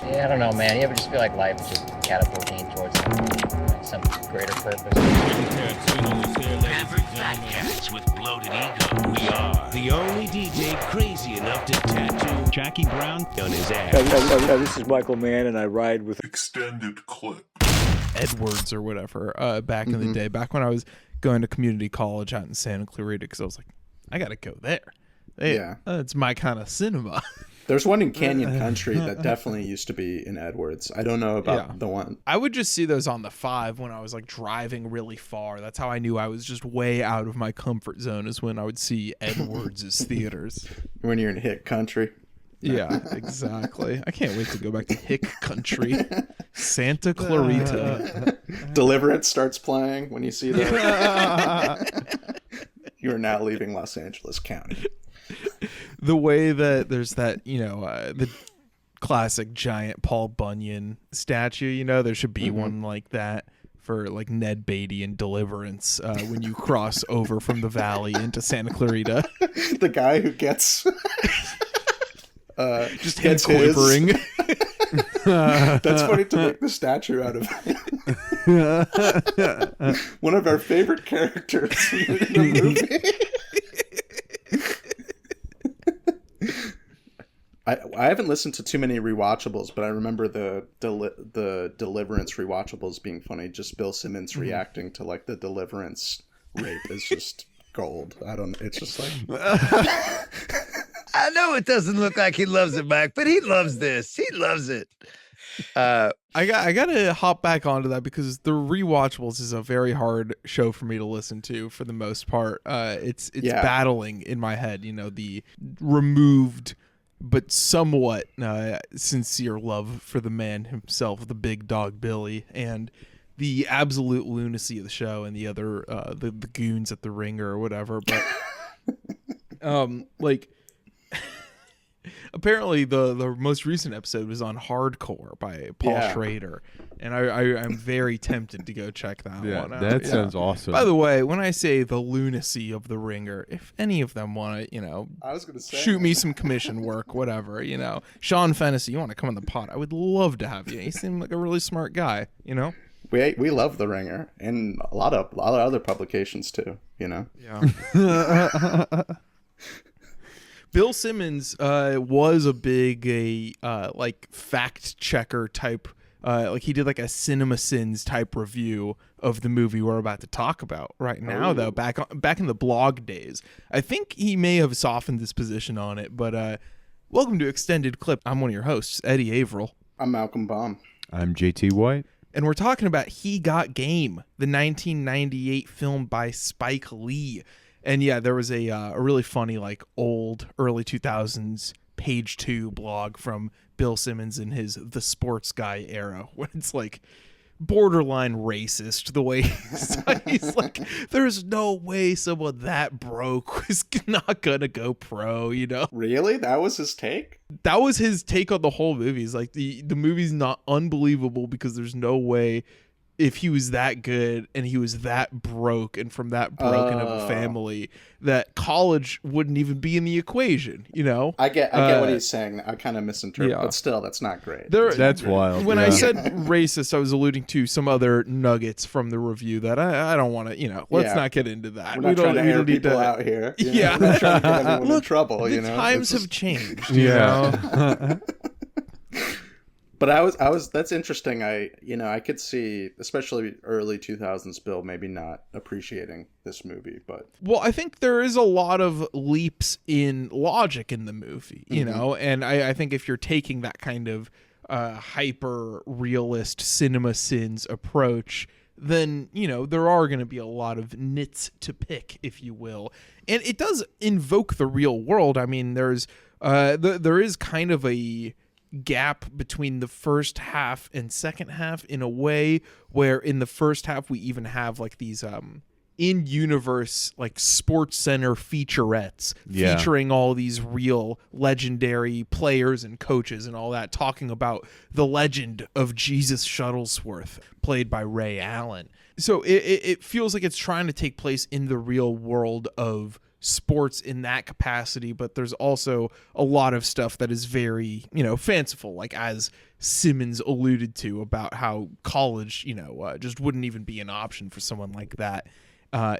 Yeah, I don't know, man. You ever just feel like life is just catapulting towards some greater purpose? Average fat cats with bloated ego. We are the only DJ crazy enough to tattoo Jackie Brown on his ass. This is Michael Mann, and I ride with Extended Clip. Edwards or whatever, back in the day, back when I was going to community college out in Santa Clarita, because I was like, I gotta go there. It's my kind of cinema. There's one in Canyon Country that definitely used to be in Edwards. I don't know about the one. I would just see those on the 5 when I was like driving really far. That's how I knew I was just way out of my comfort zone, is when I would see Edwards' theaters. When you're in Hick Country. Yeah, exactly. I can't wait to go back to Hick Country. Santa Clarita. Deliverance starts playing when you see that. You are now leaving Los Angeles County. The way that there's that, the classic giant Paul Bunyan statue, there should be one like that for like Ned Beatty in Deliverance when you cross over from the valley into Santa Clarita. The guy who gets... just him quivering. That's funny to make the statue out of. One of our favorite characters in the movie. I haven't listened to too many rewatchables, but I remember the Deliverance rewatchables being funny. Just Bill Simmons reacting to like the Deliverance rape is just gold. It's just like. I know it doesn't look like he loves it back, but he loves this. He loves it. I gotta hop back onto that because the rewatchables is a very hard show for me to listen to for the most part. It's battling in my head, the removed but somewhat sincere love for the man himself, the big dog Billy, and the absolute lunacy of the show and the other the goons at the Ringer or whatever. But apparently the most recent episode was on Hardcore by Paul Schrader, and I'm very tempted to go check that one out. That sounds awesome. By the way, when I say the lunacy of the Ringer, if any of them want to, I was gonna say, shoot me some commission work, whatever, Sean Fennessy, you want to come on the pod? I would love to have you. You seem like a really smart guy, We love The Ringer and a lot of other publications too, Yeah. Bill Simmons was a big fact checker type. He did like a CinemaSins type review of the movie we're about to talk about right now. Though back in the blog days, I think he may have softened his position on it. But welcome to Extended Clip. I'm one of your hosts, Eddie Averill. I'm Malcolm Baum. I'm JT White. And we're talking about He Got Game, the 1998 film by Spike Lee. And yeah, there was a really funny, old early 2000s page 2 blog from Bill Simmons in his The Sports Guy era, when it's borderline racist the way he's like, there's no way someone that broke was not gonna go pro, Really? That was his take? That was his take on the whole movie. He's like, the movie's not unbelievable because there's no way, if he was that good and he was that broke and from that broken of a family, that college wouldn't even be in the equation, I get what he's saying. I kind of misinterpret, but still, that's not great. That's wild. When I said racist, I was alluding to some other nuggets from the review that I don't want to, let's not get into that. We're not trying to air people out here. Yeah. We're not trying to get anyone in trouble, The times have changed, Yeah. But I was that's interesting. I could see, especially early 2000s Bill maybe not appreciating this movie, but well, I think there is a lot of leaps in logic in the movie, and I think if you're taking that kind of hyper realist CinemaSins approach, then there are going to be a lot of nits to pick, if you will, and it does invoke the real world. I mean, there is kind of a gap between the first half and second half in a way where in the first half we even have these in-universe Sports Center featurettes featuring all these real legendary players and coaches and all that, talking about the legend of Jesus Shuttlesworth, played by Ray Allen. So it feels like it's trying to take place in the real world of sports in that capacity, but there's also a lot of stuff that is very, fanciful, like as Simmons alluded to about how college, just wouldn't even be an option for someone like that.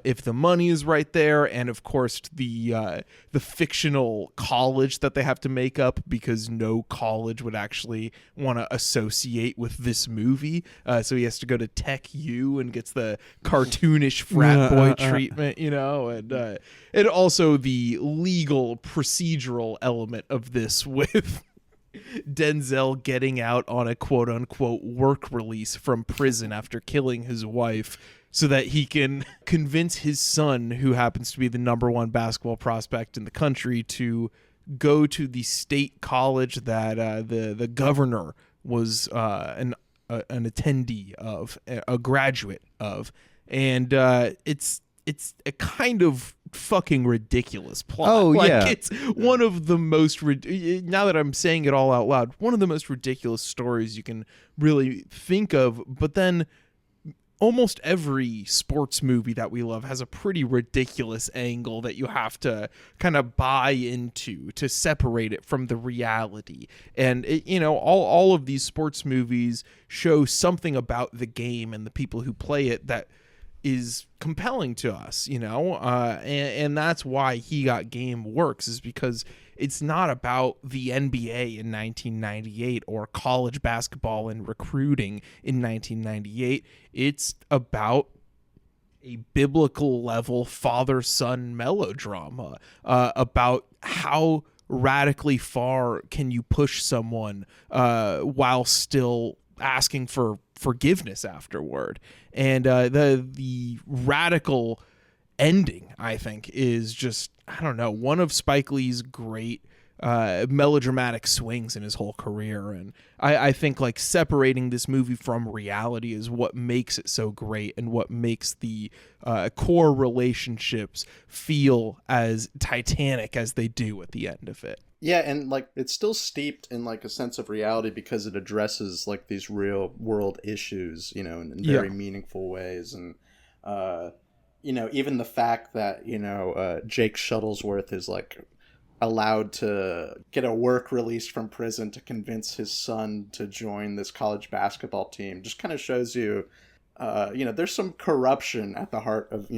If the money is right there, and of course the fictional college that they have to make up, because no college would actually want to associate with this movie, so he has to go to Tech U and gets the cartoonish frat boy treatment, and also the legal procedural element of this with Denzel getting out on a quote-unquote work release from prison after killing his wife, so that he can convince his son, who happens to be the number one basketball prospect in the country, to go to the state college that the governor was an attendee of, a graduate of. And it's a kind of fucking ridiculous plot. Oh, yeah. It's one of the most, now that I'm saying it all out loud, one of the most ridiculous stories you can really think of. But then almost every sports movie that we love has a pretty ridiculous angle that you have to kind of buy into to separate it from the reality. And all of these sports movies show something about the game and the people who play it that is compelling to us, and that's why He Got Game works, is because it's not about the NBA in 1998 or college basketball and recruiting in 1998. It's about a biblical level father-son melodrama about how radically far can you push someone while still asking for forgiveness afterward. And the radical ending, I think, is just, I don't know, one of Spike Lee's great melodramatic swings in his whole career. And I think like separating this movie from reality is what makes it so great, and what makes the core relationships feel as titanic as they do at the end of it. Yeah, and like it's still steeped in like a sense of reality because it addresses like these real world issues, in very meaningful ways. And even the fact that Jake Shuttlesworth is like allowed to get a work release from prison to convince his son to join this college basketball team just kind of shows you there's some corruption at the heart of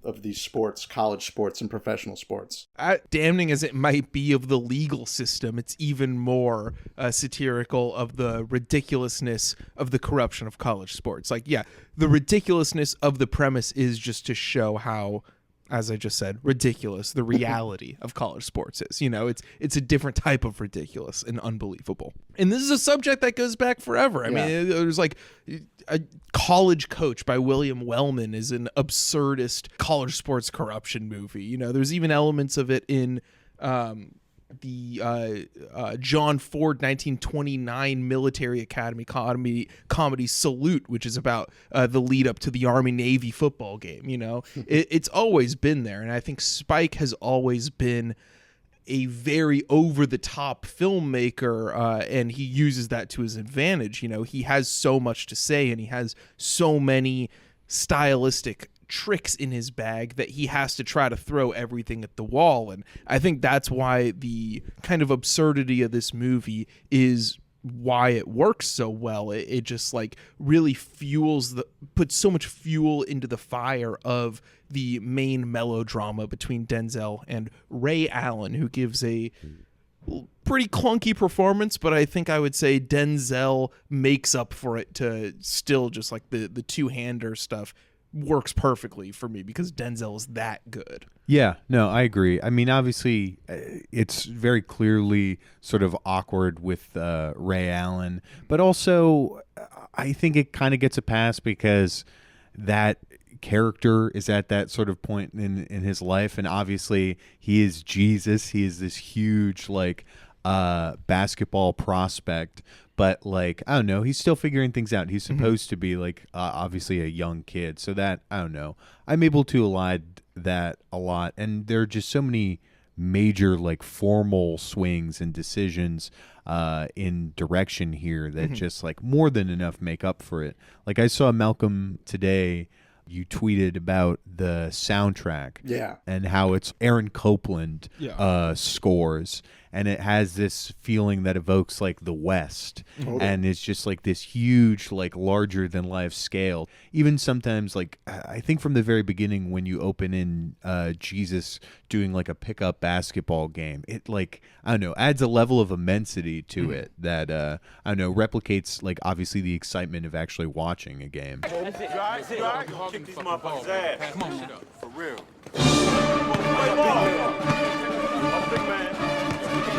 of these sports, college sports and professional sports. Damning as it might be of the legal system, it's even more satirical of the ridiculousness of the corruption of college sports. Like, the ridiculousness of the premise is just to show how, as I just said, ridiculous the reality of college sports is. It's a different type of ridiculous and unbelievable. And this is a subject that goes back forever. I mean, there's like a College Coach by William Wellman is an absurdist college sports corruption movie. There's even elements of it in the John Ford 1929 Military Academy comedy Salute, which is about the lead up to the Army-Navy football game. It's always been there. And I think Spike has always been a very over-the-top filmmaker, and he uses that to his advantage. He has so much to say, and he has so many stylistic tricks in his bag that he has to try to throw everything at the wall. And I think that's why the kind of absurdity of this movie is why it works so well. It just like really puts so much fuel into the fire of the main melodrama between Denzel and Ray Allen, who gives a pretty clunky performance, but I think I would say Denzel makes up for it to still just like the two-hander stuff works perfectly for me because Denzel is that good. Yeah, no, I agree. I mean, obviously, it's very clearly sort of awkward with Ray Allen, but also I think it kind of gets a pass because that character is at that sort of point in his life, and obviously he is Jesus. He is this huge like basketball prospect, but like I don't know, he's still figuring things out. He's supposed to be like obviously a young kid, so that I don't know, I'm able to elide that a lot. And there are just so many major like formal swings and decisions in direction here that just like more than enough make up for it. Like I saw Malcolm today You tweeted about the soundtrack, Yeah. and how it's Aaron Copland Yeah. scores, and it has this feeling that evokes like the West, and it's just like this huge, like larger than life scale. Even sometimes, like I think from the very beginning when you open in Jesus doing like a pickup basketball game, it like I don't know adds a level of immensity to it that I don't know replicates like obviously the excitement of actually watching a game. Kick these motherfuckers' ass. Come on, for real. Big man.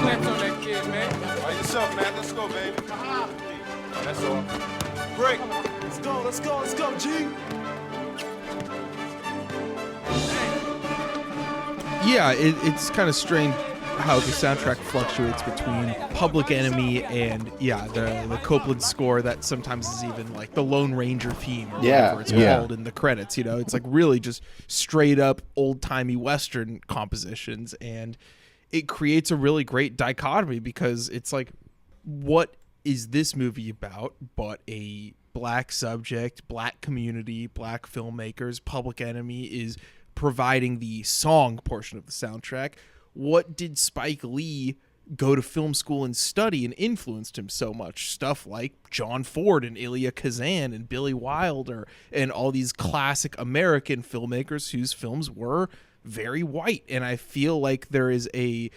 Clamps on that kid, man. By yourself, man. Let's go, baby. That's all. Break. Let's go, G. Yeah, it's kind of strange how the soundtrack fluctuates between Public Enemy and the Copland score that sometimes is even like the Lone Ranger theme or whatever it's called in the credits. You know, it's like really just straight up old timey Western compositions, and it creates a really great dichotomy because it's like, what is this movie about but a black subject, black community, black filmmakers? Public Enemy is providing the song portion of the soundtrack. What did Spike Lee go to film school and study and influenced him so much? Stuff like John Ford and Elia Kazan and Billy Wilder and all these classic American filmmakers whose films were very white. And I feel like there is a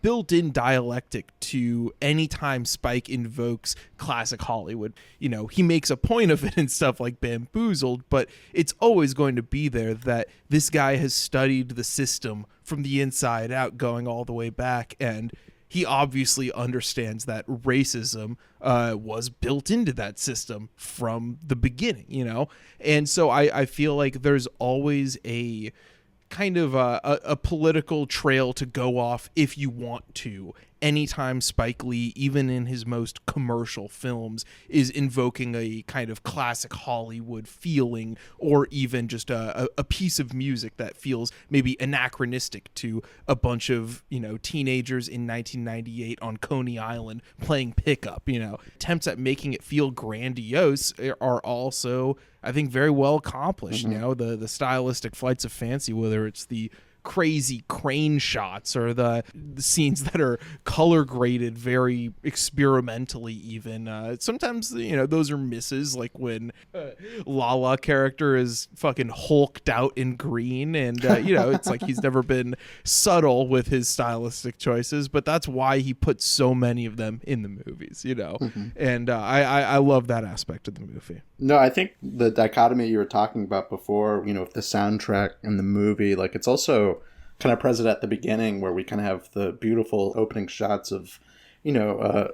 built-in dialectic to any time Spike invokes classic Hollywood. You know, he makes a point of it in stuff like Bamboozled, but it's always going to be there that this guy has studied the system from the inside out, going all the way back, and he obviously understands that racism was built into that system from the beginning, you know? And so I feel like there's always a kind of a political trail to go off if you want to. Anytime Spike Lee, even in his most commercial films, is invoking a kind of classic Hollywood feeling, or even just a piece of music that feels maybe anachronistic to a bunch of, you know, teenagers in 1998 on Coney Island playing pickup, you know, attempts at making it feel grandiose are also, I think, very well accomplished. You know, the stylistic flights of fancy, whether it's the crazy crane shots or the scenes that are color graded very experimentally even, sometimes, you know, those are misses, like when Lala character is fucking hulked out in green, and you know, it's like he's never been subtle with his stylistic choices, but that's why he puts so many of them in the movies, you know. And I love that aspect of the movie. No, I think the dichotomy you were talking about before, you know, with the soundtrack and the movie, like it's also kind of present at the beginning where we kind of have the beautiful opening shots of, you know,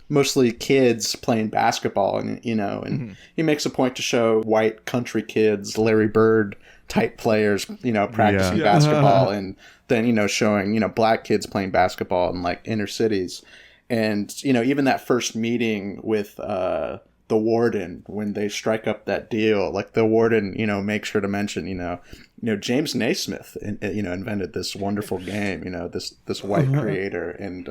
mostly kids playing basketball, and, you know, and he makes a point to show white country kids, Larry Bird type players, you know, practicing basketball, and then, you know, showing, you know, black kids playing basketball in like inner cities. And, you know, even that first meeting with, the warden, when they strike up that deal, like the warden, you know, makes sure to mention, you know, James Naismith, you know, invented this wonderful game, you know, this white creator. And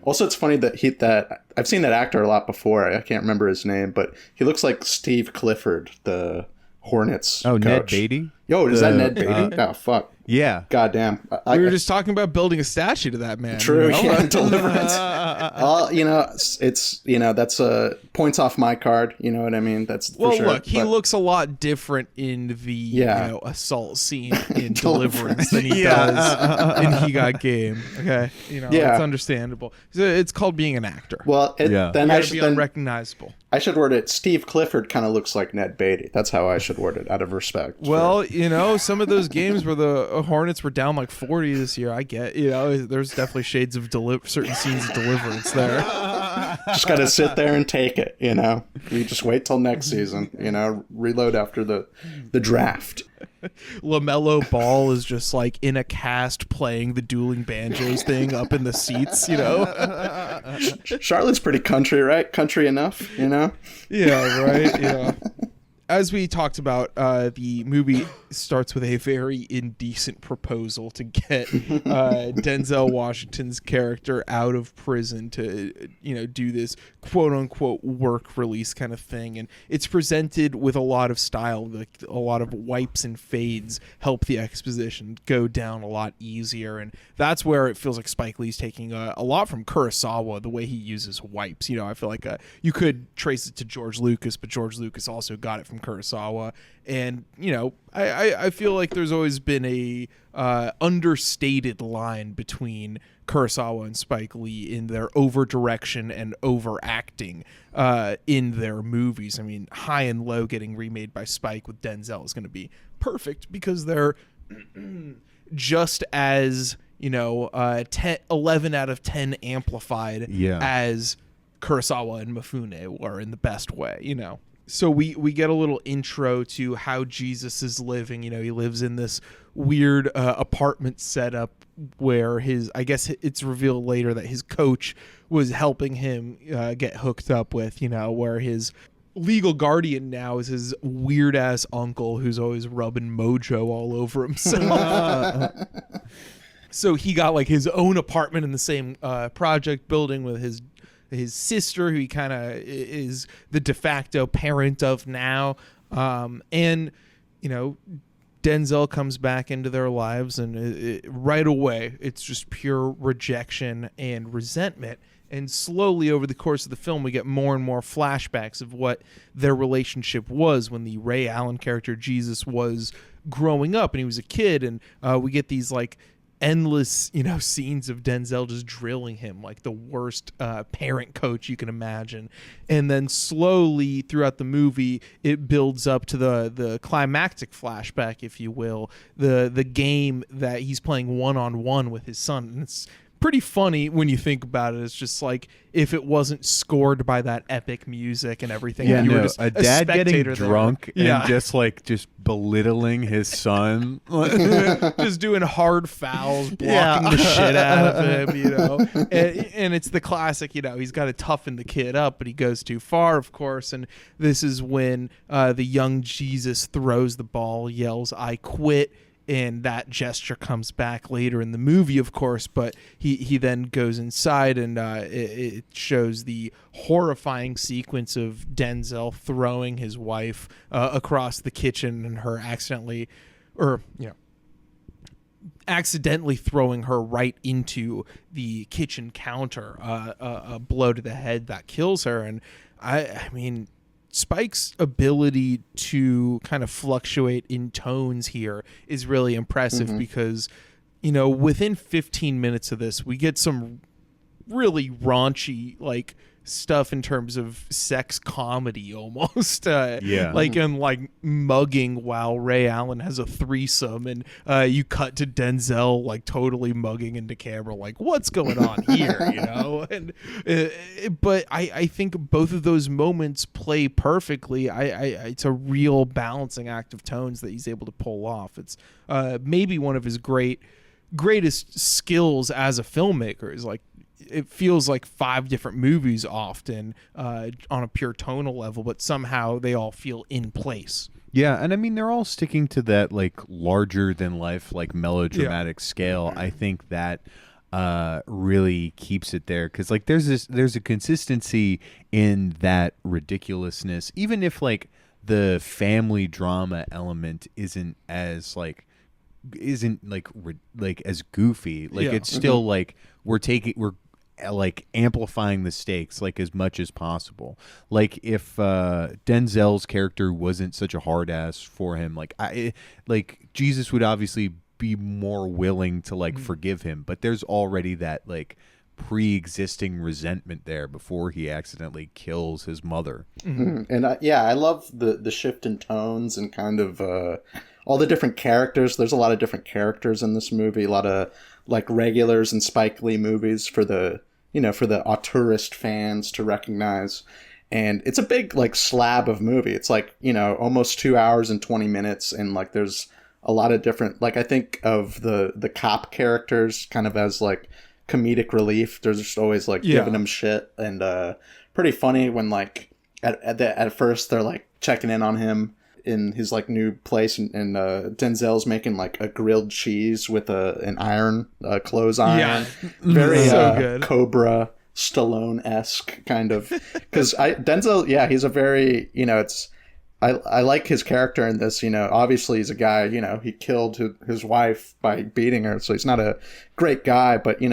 also it's funny that I've seen that actor a lot before. I can't remember his name, but he looks like Steve Clifford, the Hornets coach. Ned Beatty? Yo, is that Ned Beatty? Oh, fuck. Yeah. Goddamn. We were just talking about building a statue to that man. True, you know? yeah, Deliverance. You know, it's, you know, that's points off my card. You know what I mean? That's for sure. Look, he looks a lot different in the you know, assault scene in Deliverance than he does in He Got Game. Okay, you know, it's understandable. It's called being an actor. Well, then I should be unrecognizable. I should word it. Steve Clifford kind of looks like Ned Beatty. That's how I should word it, out of respect. Well, you know, some of those games where the Hornets were down like 40 this year, I get, you know, there's definitely shades of certain scenes of Deliverance there. Just got to sit there and take it, you know. You just wait till next season, you know, reload after the draft. LaMelo Ball is just like in a cast playing the dueling banjos thing up in the seats, you know. Charlotte's pretty country, right? Country enough, you know. Yeah, right. Yeah. as we talked about, the movie starts with a very indecent proposal to get Denzel Washington's character out of prison to, do this quote unquote work release kind of thing. And it's presented with a lot of style, like a lot of wipes and fades help the exposition go down a lot easier. And that's where it feels like Spike Lee's taking a lot from Kurosawa, the way he uses wipes. I feel like you could trace it to George Lucas, but George Lucas also got it from Kurosawa. And I feel like there's always been a understated line between Kurosawa and Spike Lee in their over direction and overacting in their movies. I mean, High and Low getting remade by Spike with Denzel is going to be perfect because they're just as 11 out of 10 amplified as Kurosawa and Mifune were in the best way, So we get a little intro to how Jesus is living. He lives in this weird apartment setup where I guess it's revealed later that his coach was helping him get hooked up with, where his legal guardian now is his weird ass uncle who's always rubbing mojo all over himself. So he got like his own apartment in the same project building with his sister, who he kind of is the de facto parent of now. And Denzel comes back into their lives, and right away it's just pure rejection and resentment. And slowly over the course of the film, we get more and more flashbacks of what their relationship was when the Ray Allen character Jesus was growing up and he was a kid. And we get these like endless, scenes of Denzel just drilling him like the worst parent coach you can imagine. And then slowly throughout the movie, it builds up to the climactic flashback, if you will, the game that he's playing one-on-one with his son. And it's pretty funny when you think about it. It's just like if it wasn't scored by that epic music and everything. Yeah, you were just a dad getting drunk there. and just belittling his son, just doing hard fouls, blocking the shit out of him, and it's the classic, he's got to toughen the kid up, but he goes too far, of course. And this is when the young Jesus throws the ball, yells, "I quit." And that gesture comes back later in the movie, of course, but he then goes inside, and it shows the horrifying sequence of Denzel throwing his wife across the kitchen and her accidentally throwing her right into the kitchen counter, a blow to the head that kills her. And I mean, Spike's ability to kind of fluctuate in tones here is really impressive because, within 15 minutes of this, we get some really raunchy, like, stuff in terms of sex comedy almost. Like mugging while Ray Allen has a threesome, and you cut to Denzel like totally mugging into camera, like, what's going on here, And but I think both of those moments play perfectly. It's a real balancing act of tones that he's able to pull off. It's maybe one of his greatest skills as a filmmaker. Is like, it feels like 5 different movies often on a pure tonal level, but somehow they all feel in place. Yeah, and I mean, they're all sticking to that like larger than life, like melodramatic scale. I think that really keeps it there, because like there's a consistency in that ridiculousness, even if like the family drama element isn't as as goofy. Like it's still like we're like amplifying the stakes like as much as possible. Like if Denzel's character wasn't such a hard ass for him, like Jesus would obviously be more willing to like forgive him, but there's already that like pre-existing resentment there before he accidentally kills his mother. And I love the shift in tones and kind of all the different characters. There's a lot of different characters in this movie, a lot of like regulars in Spike Lee movies for the auteurist fans to recognize. And it's a big like slab of movie. It's like, almost 2 hours and 20 minutes. And like, there's a lot of different, like, I think of the cop characters kind of as like comedic relief. There's just always like giving them shit, and pretty funny when like at first they're like checking in on him, in his like new place, and Denzel's making like a grilled cheese with an iron, clothes iron. Yeah. Very So good. Cobra Stallone-esque kind of, because Denzel, yeah, he's a very, I like his character in this. Obviously he's a guy, he killed his wife by beating her, so he's not a great guy, but he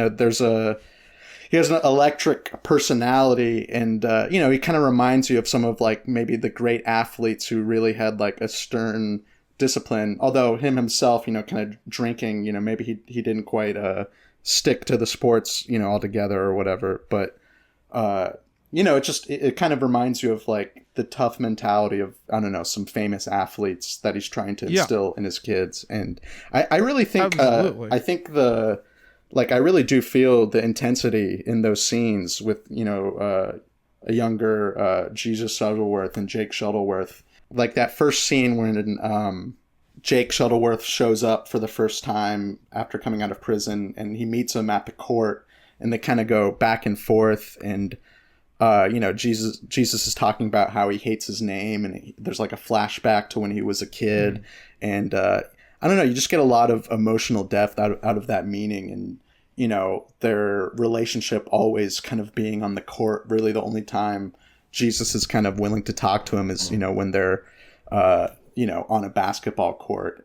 has an electric personality, and he kind of reminds you of some of like maybe the great athletes who really had like a stern discipline, although himself, kind of drinking, maybe he didn't quite stick to the sports, altogether or whatever, but it kind of reminds you of like the tough mentality of, I don't know, some famous athletes that he's trying to instill in his kids. And I really think, I really do feel the intensity in those scenes with, a younger Jesus Shuttleworth and Jake Shuttleworth. Like that first scene when Jake Shuttleworth shows up for the first time after coming out of prison, and he meets him at the court, and they kind of go back and forth, and Jesus is talking about how he hates his name, and there's like a flashback to when he was a kid, and I don't know, you just get a lot of emotional depth out of that meaning, and their relationship always kind of being on the court. Really, the only time Jesus is kind of willing to talk to him is when they're on a basketball court.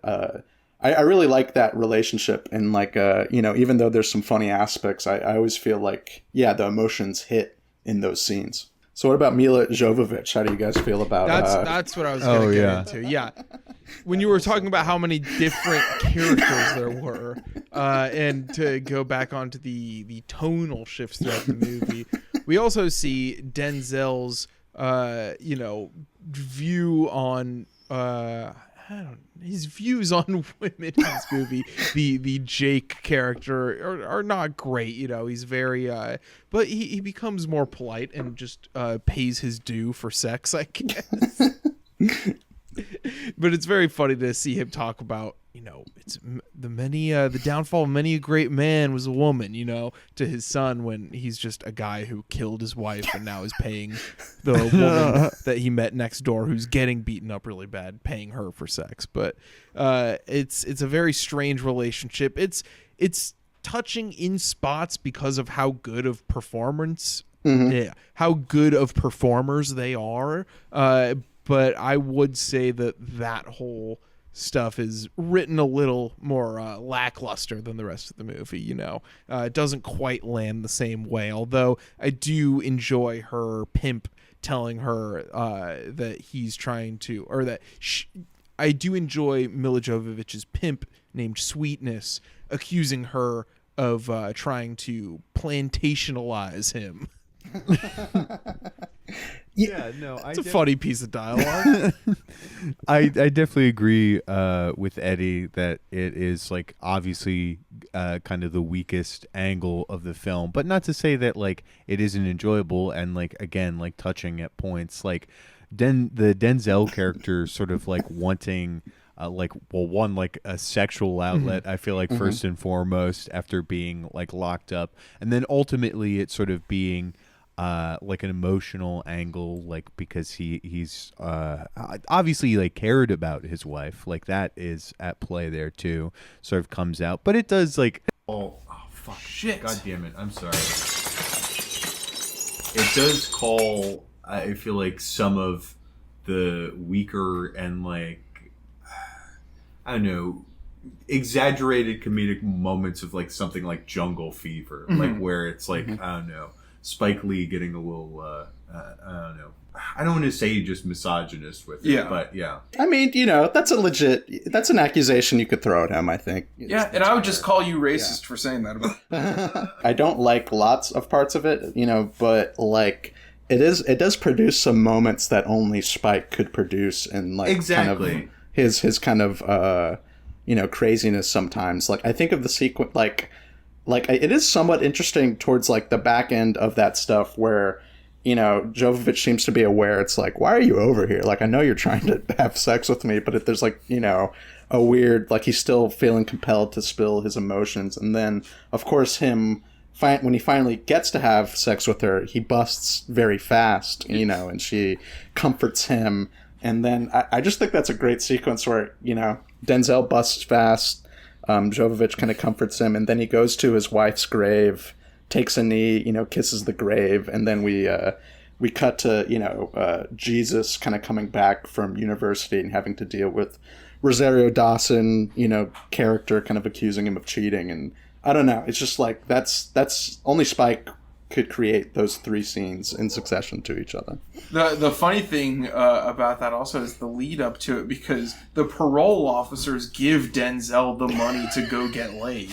I really like that relationship, and like even though there's some funny aspects, I always feel like the emotions hit in those scenes. So what about Mila Jovovich? How do you guys feel about that's what I was going to get into. Yeah. When you were talking about how many different characters there were, and to go back onto the tonal shifts throughout the movie, we also see Denzel's view on his views on women in this movie. The Jake character are not great. He's very but he becomes more polite and just pays his due for sex, I guess. But it's very funny to see him talk about, it's the downfall of many a great man was a woman, to his son, when he's just a guy who killed his wife and now is paying the woman that he met next door, who's getting beaten up really bad, paying her for sex. But it's a very strange relationship. It's touching in spots because of how good of performance, how good of performers they are. But I would say that whole stuff is written a little more lackluster than the rest of the movie. It doesn't quite land the same way. Although I do enjoy her pimp telling her that he's trying to, or that I do enjoy Mila Jovovich's pimp named Sweetness accusing her of trying to plantationalize him. It's a funny piece of dialogue. I definitely agree with Eddie that it is like obviously kind of the weakest angle of the film, but not to say that like it isn't enjoyable, and like again like touching at points like the Denzel character sort of like wanting like a sexual outlet, I feel like first and foremost, after being like locked up, and then ultimately it sort of being like an emotional angle, like because he's obviously like cared about his wife, like that is at play there too, sort of comes out, but it does like oh fuck shit, god damn it, I'm sorry, it does call, I feel like, some of the weaker and like I don't know, exaggerated comedic moments of like something like Jungle Fever, like where it's like I don't know, Spike Lee getting a little, I don't know. I don't want to say just misogynist with it, but yeah. I mean, that's an accusation you could throw at him, I think. Yeah, and I would just call you racist for saying that about I don't like lots of parts of it, but like it does produce some moments that only Spike could produce, and like exactly. Kind of his kind of craziness sometimes. Like I think of the sequence like it is somewhat interesting towards like the back end of that stuff where Jovovich seems to be aware. It's like, why are you over here? Like I know you're trying to have sex with me, but if there's like a weird, like he's still feeling compelled to spill his emotions, and then of course when he finally gets to have sex with her, he busts very fast, and she comforts him. And then I just think that's a great sequence where, you know, Denzel busts fast, Jovovich kind of comforts him, and then he goes to his wife's grave, takes a knee, you know, kisses the grave, and then we cut to, you know, Jesus kind of coming back from university and having to deal with Rosario Dawson, you know, character kind of accusing him of cheating. And I don't know, it's just like that's only Spike could create those three scenes in succession to each other. The funny thing about that also is the lead up to it, because the parole officers give Denzel the money to go get laid.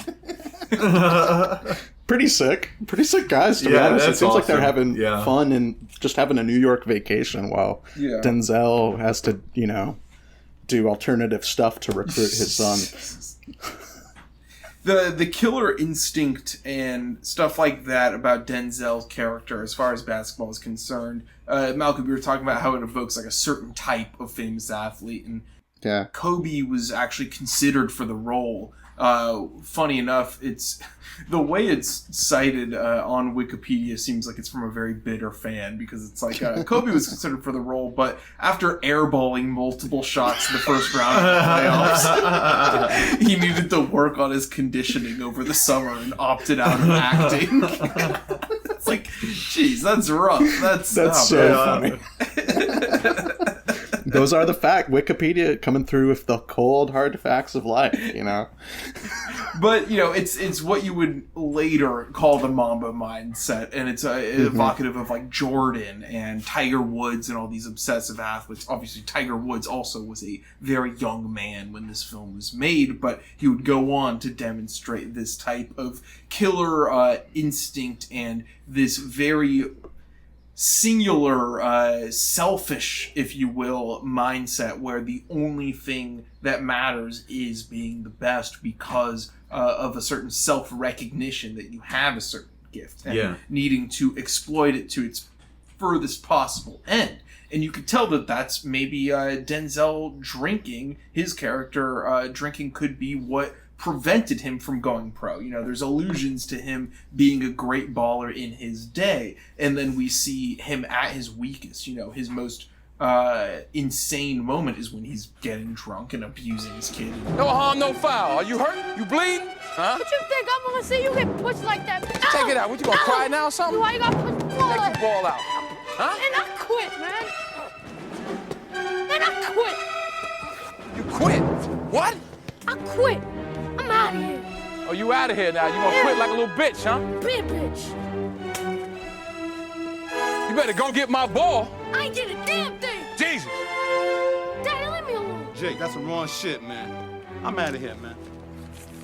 Pretty sick guys, to be honest. It seems like they're having fun and just having a New York vacation while Denzel has to, you know, do alternative stuff to recruit his son. The killer instinct and stuff like that about Denzel's character as far as basketball is concerned. Malcolm, we were talking about how it evokes like a certain type of famous athlete, and Kobe was actually considered for the role. Funny enough, it's the way it's cited on Wikipedia seems like it's from a very bitter fan, because it's like Kobe was considered for the role, but after airballing multiple shots in the first round of the playoffs, he needed to work on his conditioning over the summer and opted out of acting. It's like, geez, that's rough. That's so funny. Those are the facts. Wikipedia coming through with the cold, hard facts of life, you know? But, you know, it's what you would later call the Mamba mindset, and it's evocative of, like, Jordan and Tiger Woods and all these obsessive athletes. Obviously, Tiger Woods also was a very young man when this film was made, but he would go on to demonstrate this type of killer instinct and this very singular, selfish, if you will, mindset where the only thing that matters is being the best because of a certain self-recognition that you have a certain gift and needing to exploit it to its furthest possible end. And you could tell that that's maybe Denzel drinking, his character drinking could be what prevented him from going pro. You know, there's allusions to him being a great baller in his day, and then we see him at his weakest. You know, his most insane moment is when he's getting drunk and abusing his kid. No harm, no foul. Are you hurt? You bleeding? Huh? What you think I'm gonna see you get pushed like that? Take it out. What, you gonna cry now or something? Why you gotta push the ball? Take the ball out. Huh? And I quit, man. And I quit. You quit? What? I quit. I'm out of here. Oh, you out of here now. You gonna quit like a little bitch, huh? Be a bitch. You better go get my ball. I ain't did a damn thing. Jesus. Daddy, leave me alone. Jake, that's some wrong shit, man. I'm out of here, man.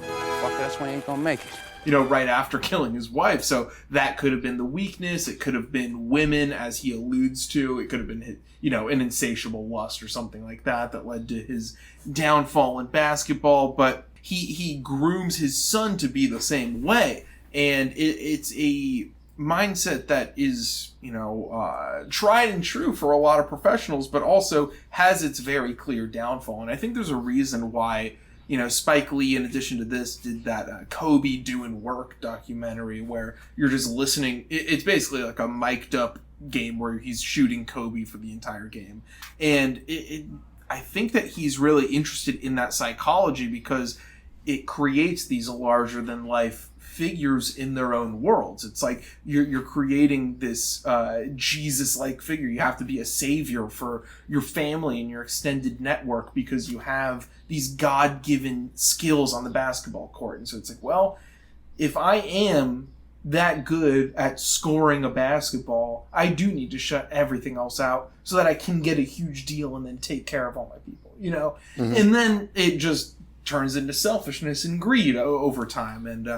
Fuck, that's why you ain't gonna make it. You know, right after killing his wife. So that could have been the weakness. It could have been women, as he alludes to. It could have been, you know, an insatiable lust or something like that that led to his downfall in basketball. But he grooms his son to be the same way. And it's a mindset that is, you know, tried and true for a lot of professionals, but also has its very clear downfall. And I think there's a reason why, you know, Spike Lee, in addition to this, did that Kobe Doing Work documentary where you're just listening. It's basically like a mic'd up game where he's shooting Kobe for the entire game. And I think that he's really interested in that psychology because it creates these larger than life figures in their own worlds. It's like you're creating this Jesus-like figure. You have to be a savior for your family and your extended network because you have these God-given skills on the basketball court. And so it's like, well, if I am that good at scoring a basketball, I do need to shut everything else out so that I can get a huge deal and then take care of all my people, you know? Mm-hmm. And then it just turns into selfishness and greed over time and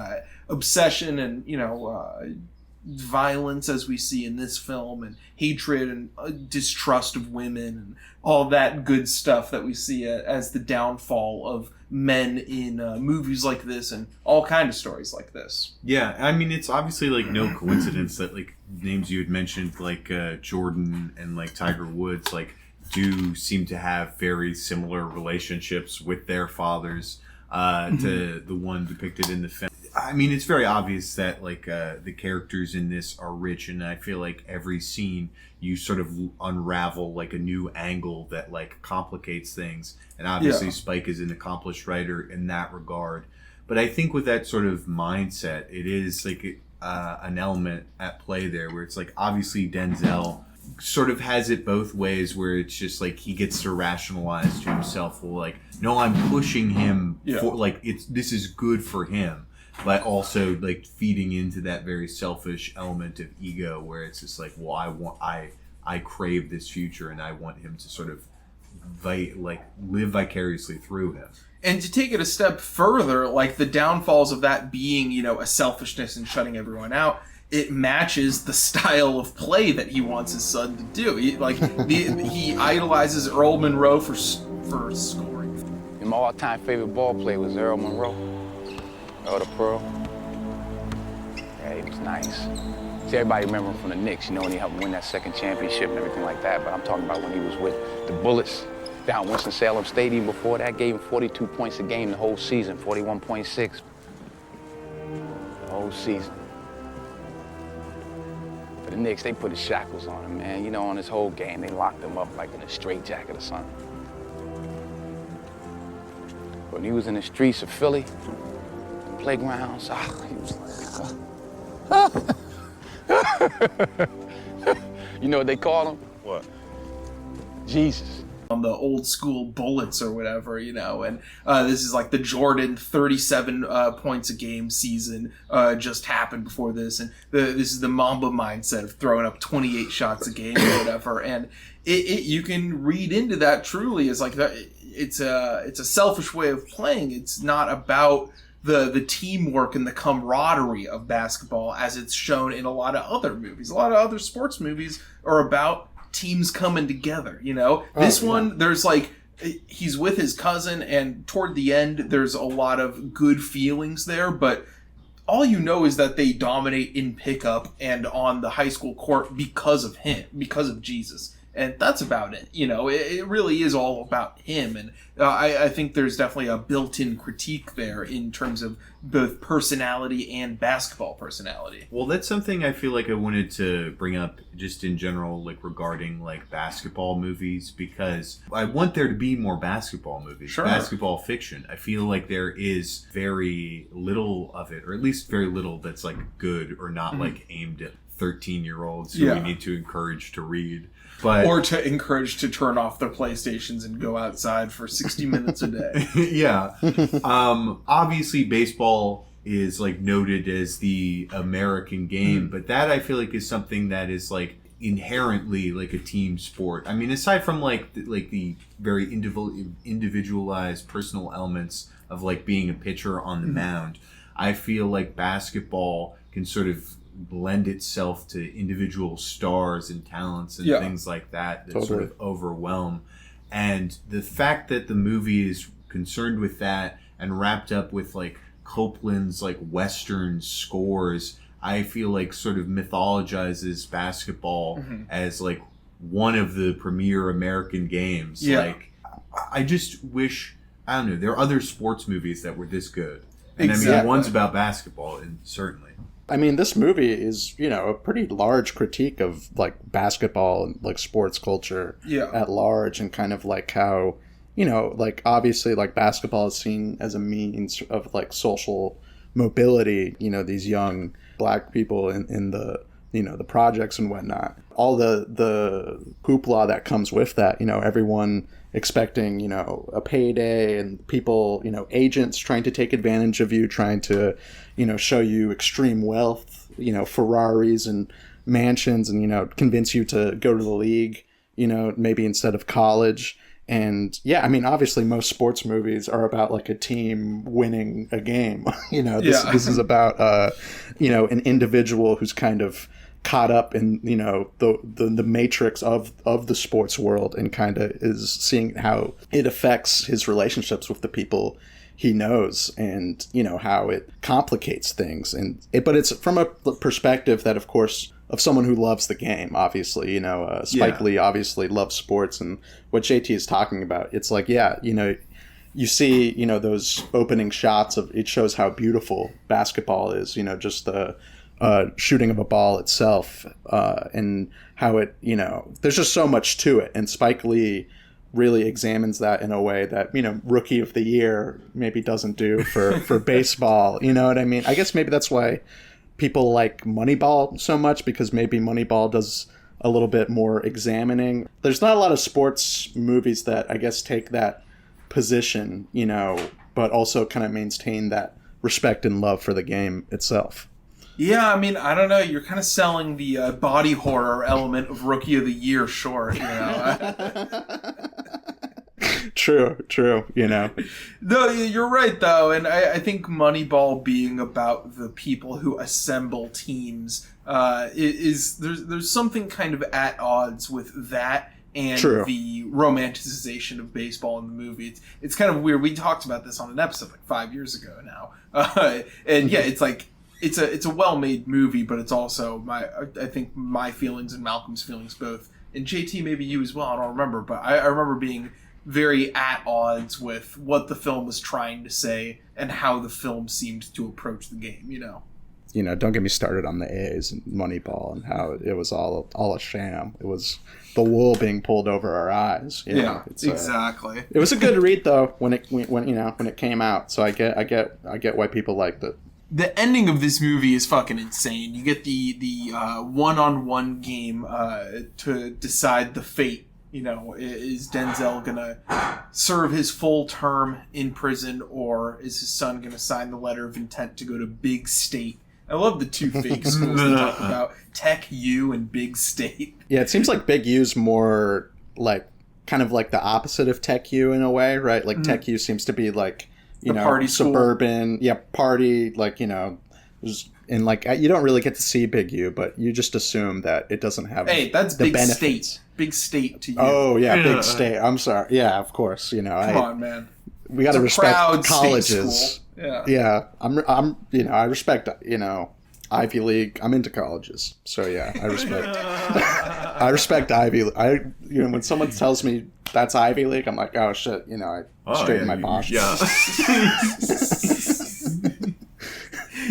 obsession and, you know, violence as we see in this film and hatred and distrust of women and all that good stuff that we see as the downfall of men in movies like this and all kind of stories like this. Yeah, I mean, it's obviously like no coincidence that like names you had mentioned like Jordan and like Tiger Woods like do seem to have very similar relationships with their fathers to the one depicted in the film. I mean, it's very obvious that like the characters in this are rich, and I feel like every scene you sort of unravel like a new angle that like complicates things. And obviously, Spike is an accomplished writer in that regard. But I think with that sort of mindset, it is like an element at play there, where it's like obviously Denzel sort of has it both ways, where it's just like he gets to rationalize to himself, well, like, no, I'm pushing him for like this is good for him, but also like feeding into that very selfish element of ego, where it's just like, well, I crave this future, and I want him to sort of live vicariously through him. And to take it a step further, like the downfalls of that being, you know, a selfishness and shutting everyone out, it matches the style of play that he wants his son to do. He idolizes Earl Monroe for scoring. And my all-time favorite ball player was Earl Monroe. Earl the Pearl. Yeah, he was nice. See, everybody remember him from the Knicks, you know, when he helped win that second championship and everything like that. But I'm talking about when he was with the Bullets down Winston-Salem Stadium. Before that, gave him 42 points a game the whole season, 41.6. The whole season. But the Knicks, they put the shackles on him, man. You know, on his whole game, they locked him up like in a straitjacket or something. But when he was in the streets of Philly, the playgrounds, he was like, You know what they call him? What? Jesus. On the old school Bullets or whatever, you know, and this is like the Jordan 37 points a game season just happened before this, and this is the Mamba mindset of throwing up 28 shots a game or whatever, and it you can read into that truly as like it's a selfish way of playing. It's not about the teamwork and the camaraderie of basketball as it's shown in a lot of other movies. A lot of other sports movies are about teams coming together, you know. This one, there's like, he's with his cousin, and toward the end there's a lot of good feelings there, but all you know is that they dominate in pickup and on the high school court because of him, because of Jesus. And that's about it. You know, it really is all about him. And I think there's definitely a built-in critique there in terms of both personality and basketball personality. Well, that's something I feel like I wanted to bring up just in general, like regarding like basketball movies, because I want there to be more basketball movies, basketball fiction. I feel like there is very little of it, or at least very little that's like good or not like aimed at 13-year-olds who we need to encourage to read. Or to encourage to turn off their PlayStations and go outside for 60 minutes a day. Yeah. Obviously, baseball is like noted as the American game, but that I feel like is something that is like inherently like a team sport. I mean, aside from like the very individualized personal elements of like being a pitcher on the mound, I feel like basketball can sort of blend itself to individual stars and talents and things like that sort of overwhelm. And the fact that the movie is concerned with that and wrapped up with like Copland's like Western scores, I feel like sort of mythologizes basketball as like one of the premier American games. Like, I just wish, I don't know, there are other sports movies that were this good. And I mean, one's about basketball, and certainly. I mean, this movie is, you know, a pretty large critique of like basketball and like sports culture at large, and kind of like how, you know, like obviously like basketball is seen as a means of like social mobility, you know, these young black people in the, you know, the projects and whatnot. All the hoopla that comes with that, you know, everyone expecting, you know, a payday, and people, you know, agents trying to take advantage of you, trying to, you know, show you extreme wealth, you know, Ferraris and mansions, and, you know, convince you to go to the league, you know, maybe instead of college. And yeah, I mean, obviously most sports movies are about like a team winning a game. You know, this is about, you know, an individual who's kind of caught up in, you know, the matrix of the sports world, and kind of is seeing how it affects his relationships with the people he knows, and, you know, how it complicates things. But it's from a perspective that, of course, of someone who loves the game, obviously, you know, Spike Lee obviously loves sports, and what JT is talking about, it's like, yeah, you know, you see, you know, those opening shots of it shows how beautiful basketball is, you know, just the shooting of a ball itself, and how it, you know, there's just so much to it. And Spike Lee really examines that in a way that, you know, Rookie of the Year maybe doesn't do for baseball. You know what I mean? I guess maybe that's why people like Moneyball so much, because maybe Moneyball does a little bit more examining. There's not a lot of sports movies that I guess take that position, you know, but also kind of maintain that respect and love for the game itself. Yeah, I mean, I don't know. You're kind of selling the body horror element of Rookie of the Year short, you know. True, you know. No, you're right, though. And I think Moneyball being about the people who assemble teams there's something kind of at odds with that and the romanticization of baseball in the movie. It's kind of weird. We talked about this on an episode like 5 years ago now. And yeah, it's like, it's a well-made movie, but it's also I think my feelings and Malcolm's feelings both, and JT maybe you as well, I don't remember, but I remember being very at odds with what the film was trying to say and how the film seemed to approach the game, you know. You know, don't get me started on the A's and Moneyball and how it was all a sham. It was the wool being pulled over our eyes. You know? Exactly. It was a good read though when it came out. So I get why people liked it. The ending of this movie is fucking insane. You get the one-on-one game to decide the fate. You know, is Denzel gonna serve his full term in prison, or is his son gonna sign the letter of intent to go to Big State? I love the two fake schools they talk about, Tech U and Big State. Yeah, it seems like Big U's more like kind of like the opposite of Tech U in a way, right? Like Tech U seems to be like, you know, party suburban, party, like, you know, and like you don't really get to see Big U, but you just assume that it doesn't have that's the Big benefits. State. Big State to you. Oh yeah, Big State. I'm sorry. Yeah, of course. You know, come on, man. We got to respect colleges. Yeah. I'm. You know, I respect. You know, Ivy League. I'm into colleges, so yeah, I respect. I respect Ivy. You know, when someone tells me that's Ivy League, I'm like, oh shit. You know, I straighten my posture.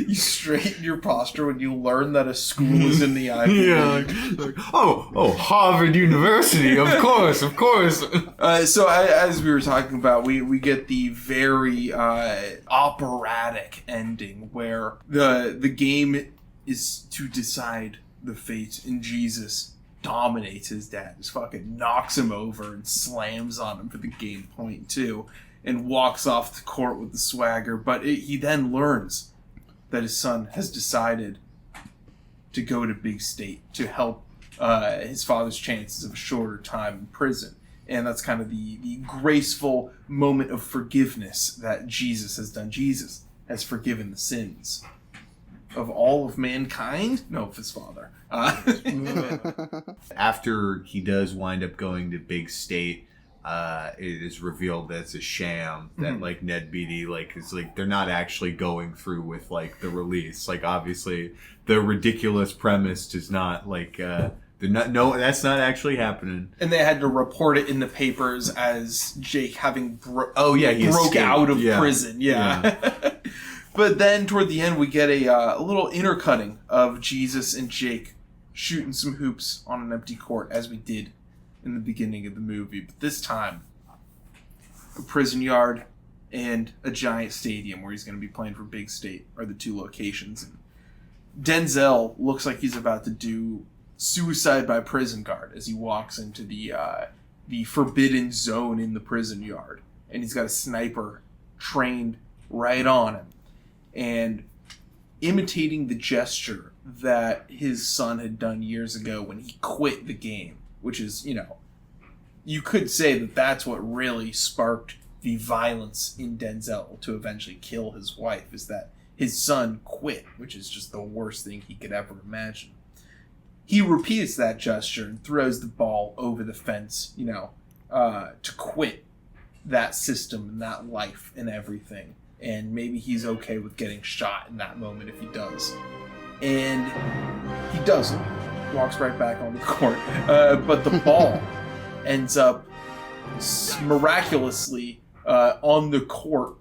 You straighten your posture when you learn that a school is in the Ivy League. Like, Harvard University, of course. So as we were talking about, we get the very operatic ending where the game is to decide the fate, and Jesus dominates his dad, just fucking knocks him over and slams on him for the game point too, and walks off the court with the swagger. But he then learns that his son has decided to go to Big State to help his father's chances of a shorter time in prison. And that's kind of the graceful moment of forgiveness that Jesus has done. Jesus has forgiven the sins of all of mankind? No, of his father. After he does wind up going to Big State, it is revealed that it's a sham, that like Ned Beatty is they're not actually going through with like the release. Like obviously the ridiculous premise does not that's not actually happening. And they had to report it in the papers as Jake having broke escaped. out of prison. Yeah. But then toward the end we get a little intercutting of Jesus and Jake shooting some hoops on an empty court, as we did in the beginning of the movie, but this time a prison yard and a giant stadium where he's going to be playing for Big State are the two locations. And Denzel looks like he's about to do suicide by prison guard as he walks into the forbidden zone in the prison yard, and he's got a sniper trained right on him and imitating the gesture that his son had done years ago when he quit the game. Which is, you know, you could say that that's what really sparked the violence in Denzel to eventually kill his wife, is that his son quit, which is just the worst thing he could ever imagine. He repeats that gesture and throws the ball over the fence, you know, to quit that system and that life and everything. And maybe he's okay with getting shot in that moment if he does. And he doesn't. Walks right back on the court. But the ball ends up miraculously on the court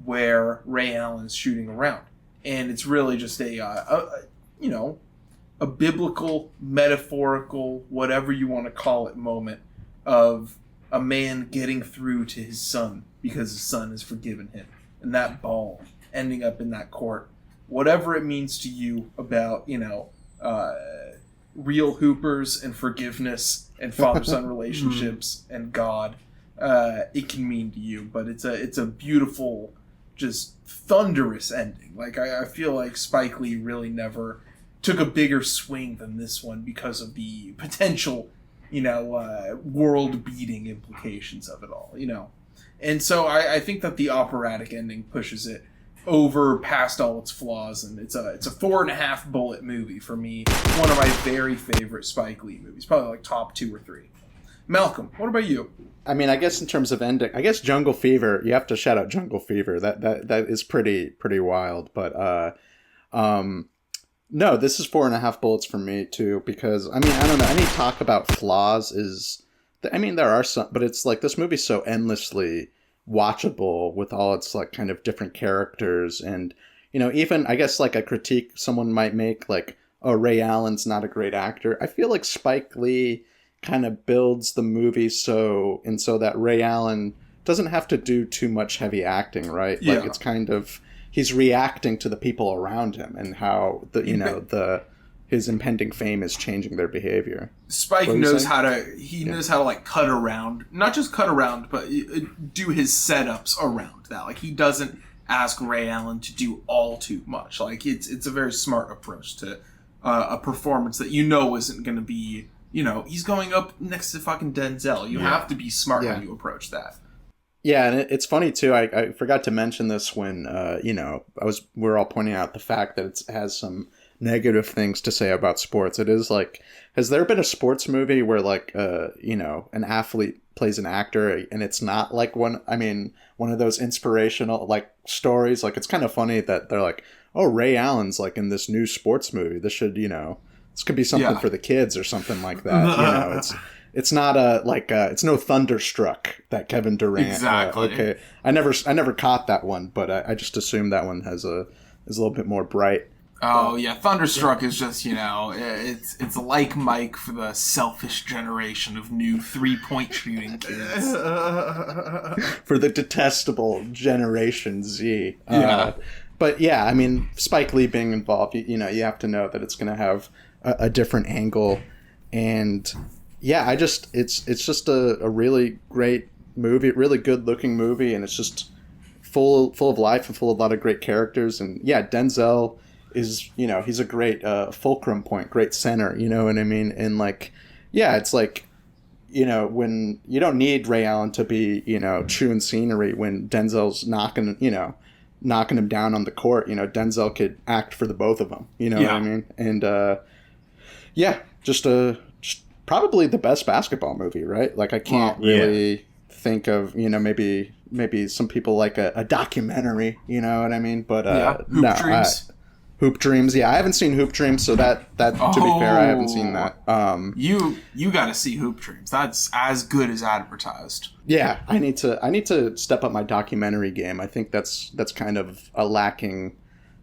where Ray Allen's shooting around. And it's really just a biblical, metaphorical, whatever you want to call it, moment of a man getting through to his son because his son has forgiven him. And that ball ending up in that court, whatever it means to you about, real hoopers and forgiveness and father-son relationships and God, it can mean to you. But it's a beautiful, just thunderous ending. Like, I feel like Spike Lee really never took a bigger swing than this one because of the potential, world-beating implications of it all, And so I think that the operatic ending pushes it over past all its flaws, and it's a 4.5 bullet movie for me. One of my very favorite Spike Lee movies, probably like top 2 or 3. Malcolm, what about you? I mean, I guess in terms of ending, I guess Jungle Fever. You have to shout out Jungle Fever. That is pretty wild. But no, this is 4.5 bullets for me too, because I mean, I don't know. Any talk about flaws is, I mean, there are some, but it's like this movie's so endlessly watchable with all its like kind of different characters, and even I guess like a critique someone might make, like, oh, Ray Allen's not a great actor. I feel like Spike Lee kind of builds the movie so that Ray Allen doesn't have to do too much heavy acting, right? Yeah. Like, it's kind of, he's reacting to the people around him and how his impending fame is changing their behavior. Spike knows how to like cut around, not just cut around, but do his setups around that. Like, he doesn't ask Ray Allen to do all too much. Like, it's a very smart approach to a performance that isn't going to be, he's going up next to fucking Denzel. You have to be smart when you approach that. Yeah, and it's funny too. I forgot to mention this when we're all pointing out the fact that it has some negative things to say about sports. It is like, has there been a sports movie where like an athlete plays an actor and it's not like one of those inspirational like stories? Like, it's kind of funny that they're like, oh, Ray Allen's like in this new sports movie. This should this could be something for the kids or something like that. It's not it's no Thunderstruck that Kevin Durant. Exactly. Okay, I never caught that one, but I just assumed that one is a little bit more bright. Oh yeah, Thunderstruck is just it's like Mike for the selfish generation of new 3-point shooting kids. For the detestable Generation Z. Yeah. But yeah, I mean, Spike Lee being involved, you have to know that it's going to have a different angle, and yeah, it's just a really great movie, really good looking movie, and it's just full of life and full of a lot of great characters. And yeah, Denzel is, he's a great fulcrum point, great center, you know what I mean? And like, yeah, it's like, when you don't need Ray Allen to be, chewing scenery when Denzel's knocking him down on the court, Denzel could act for the both of them, what I mean? And just probably the best basketball movie, right? Like, I can't really think of, maybe some people like a documentary, you know what I mean? But Hoop Dreams. Hoop Dreams, yeah, I haven't seen Hoop Dreams, so that to be fair, I haven't seen that. You got to see Hoop Dreams. That's as good as advertised. Yeah, I need to step up my documentary game. I think that's kind of a lacking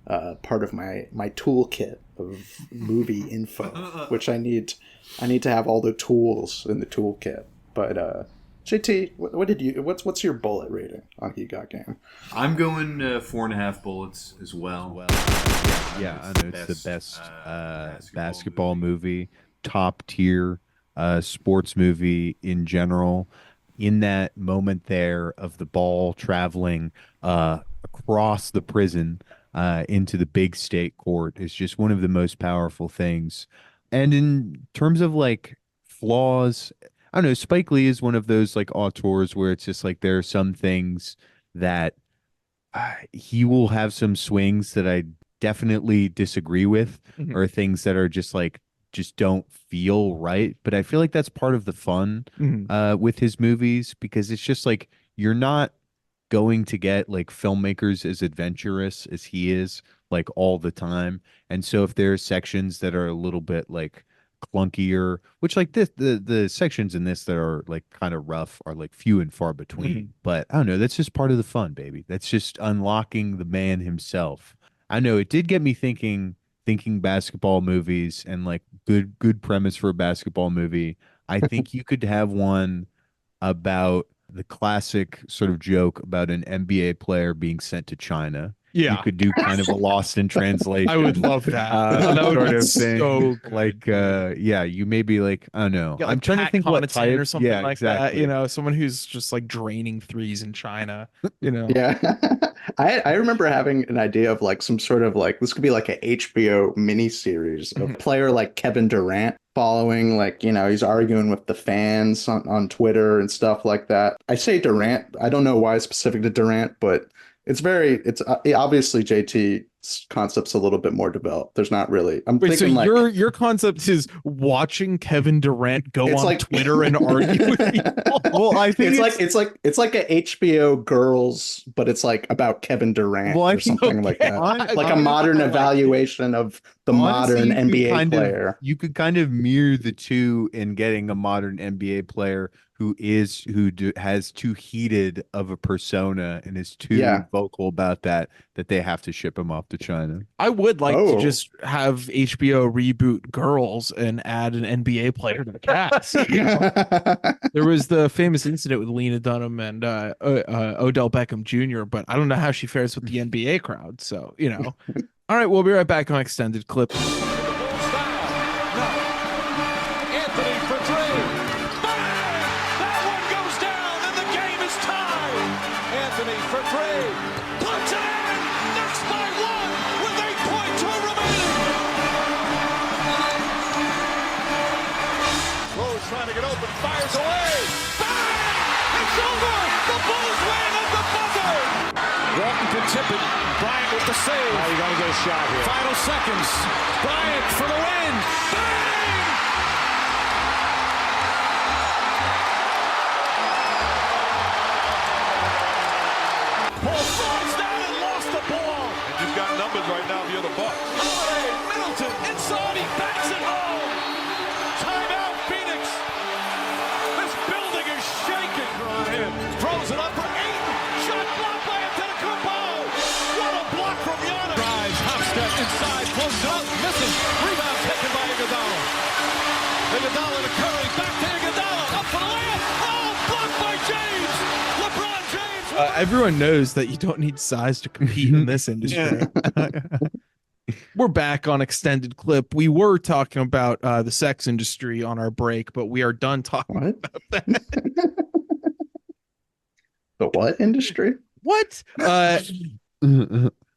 part of my toolkit of movie info, which I need to have all the tools in the toolkit. But JT, what's your bullet rating on He Got Game? I'm going 4.5 bullets as well. Yeah, I know it's the best basketball movie, top tier sports movie in general. In that moment there of the ball traveling across the prison into the big state court is just one of the most powerful things. And in terms of like flaws, I don't know, Spike Lee is one of those like auteurs where it's just like there are some things that he will have some swings that I definitely disagree with, or things that are just don't feel right. But I feel like that's part of the fun with his movies, because it's just like you're not going to get like filmmakers as adventurous as he is like all the time. And so if there are sections that are a little bit like clunkier, which like the sections in this that are like kind of rough are like few and far between. But I don't know, that's just part of the fun, baby. That's just unlocking the man himself. I know it did get me thinking basketball movies and like good premise for a basketball movie. I think you could have one about the classic sort of joke about an NBA player being sent to China. Yeah. You could do kind of a lost in translation. I would love that. That would sort be of so thing. Like yeah, you may be like, I don't know. Get, like, I'm trying to Pat think what Connaughton type or something yeah, like exactly. that. You know, someone who's just like draining threes in China. You know. Yeah. I remember having an idea of like some sort of like this could be like a HBO miniseries of a player like Kevin Durant following like, you know, he's arguing with the fans on Twitter and stuff like that. I say Durant. I don't know why it's specific to Durant, but it's obviously JT's concept's a little bit more developed. There's not really. I'm Wait, thinking so like your concept is watching Kevin Durant go it's on like Twitter and argue with people. Well, I think it's like a HBO Girls, but it's like about Kevin Durant Well, I or think- something like that. Like a modern evaluation of the Honestly, modern you could NBA kind of- player. you could kind of mirror the two in getting a modern NBA player who has too heated of a persona and is too Yeah. vocal about that they have to ship him off to China. I would like to Oh. just have HBO reboot Girls and add an NBA player to the cast. There was the famous incident with Lena Dunham and Odell Beckham Jr., but I don't know how she fares with the NBA crowd. So, you know. All right, we'll be right back on Extended Clip. Anthony for three. Bang! That one goes down, and the game is tied. Anthony for three. Puts it in. Knicks by one with 8.2 remaining. Rose trying to get open, fires away. Bang! It's over. The Bulls win at the buzzer. Walton can tip it. Bryant with the save. Oh, you got to get a shot here. Final seconds. Bryant for the win. Bang! Paul falls down and lost the ball. And you've got numbers right now if you're the Bucks. Holiday, Middleton, inside, he backs it home. Timeout, Phoenix. This building is shaking. On him. Throws it up for Ayton. Shot blocked by Antetokounmpo. What a block from Giannis. Rise, hop step inside, closes up, misses. Rebound taken by Iguodala. Iguodala to Curry, back to Iguodala, up for the layup. Oh, blocked by James. LeBron James. Everyone knows that you don't need size to compete in this industry. We're back on Extended Clip. We were talking about the sex industry on our break, but we are done talking about that. The what industry? What?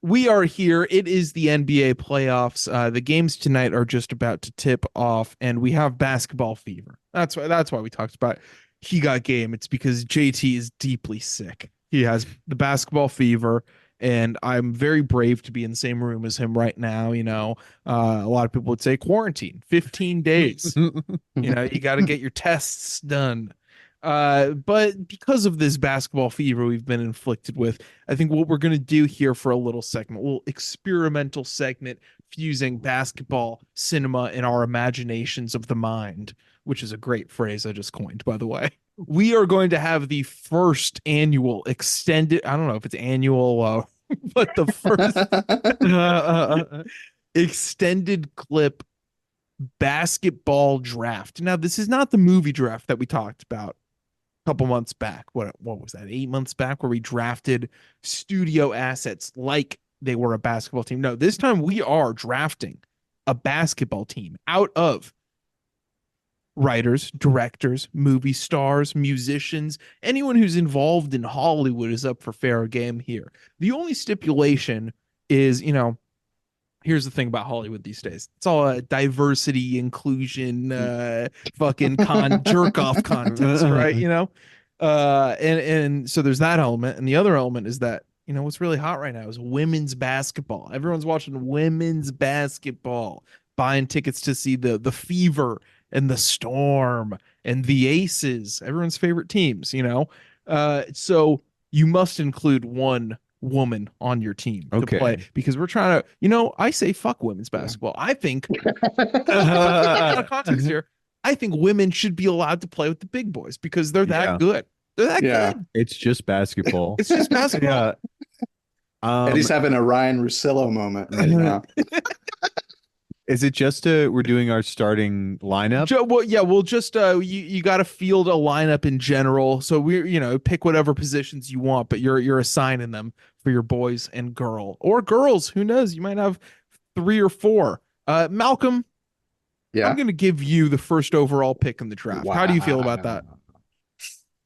We are here. It is the NBA playoffs. The games tonight are just about to tip off, and we have basketball fever. That's why we talked about He Got Game. It's because JT is deeply sick. He has the basketball fever, and I'm very brave to be in the same room as him right now. You know, a lot of people would say quarantine, 15 days. You know, you got to get your tests done. But because of this basketball fever we've been inflicted with, I think what we're going to do here for a little segment, a little experimental segment fusing basketball, cinema, and our imaginations of the mind, which is a great phrase I just coined, by the way. We are going to have the first annual extended, I don't know if it's annual, but the first extended clip basketball draft. Now, this is not the movie draft that we talked about couple months back. What was that? 8 months back, where we drafted studio assets like they were a basketball team. No, this time we are drafting a basketball team out of writers, directors, movie stars, musicians, anyone who's involved in Hollywood is up for fair game here. The only stipulation is, you know, here's the thing about Hollywood these days. It's all a diversity, inclusion, fucking jerk off contest, right? You know? And so there's that element. And the other element is that, you know, what's really hot right now is women's basketball. Everyone's watching women's basketball, buying tickets to see the Fever and the Storm and the Aces, everyone's favorite teams, you know? So you must include one woman on your team to Okay. play, because we're trying to, I say fuck women's basketball. I think out of context here, I think women should be allowed to play with the big boys because they're that good. They're that good. It's just basketball. It's just basketball. Eddie's having a Ryan Russillo moment right now. Is it just we're doing our starting lineup? We'll just you got to field a lineup in general. So we pick whatever positions you want, but you're assigning them for your boys and girls. Who knows? You might have 3 or 4. Malcolm, I'm going to give you the first overall pick in the draft. Wow. How do you feel about that?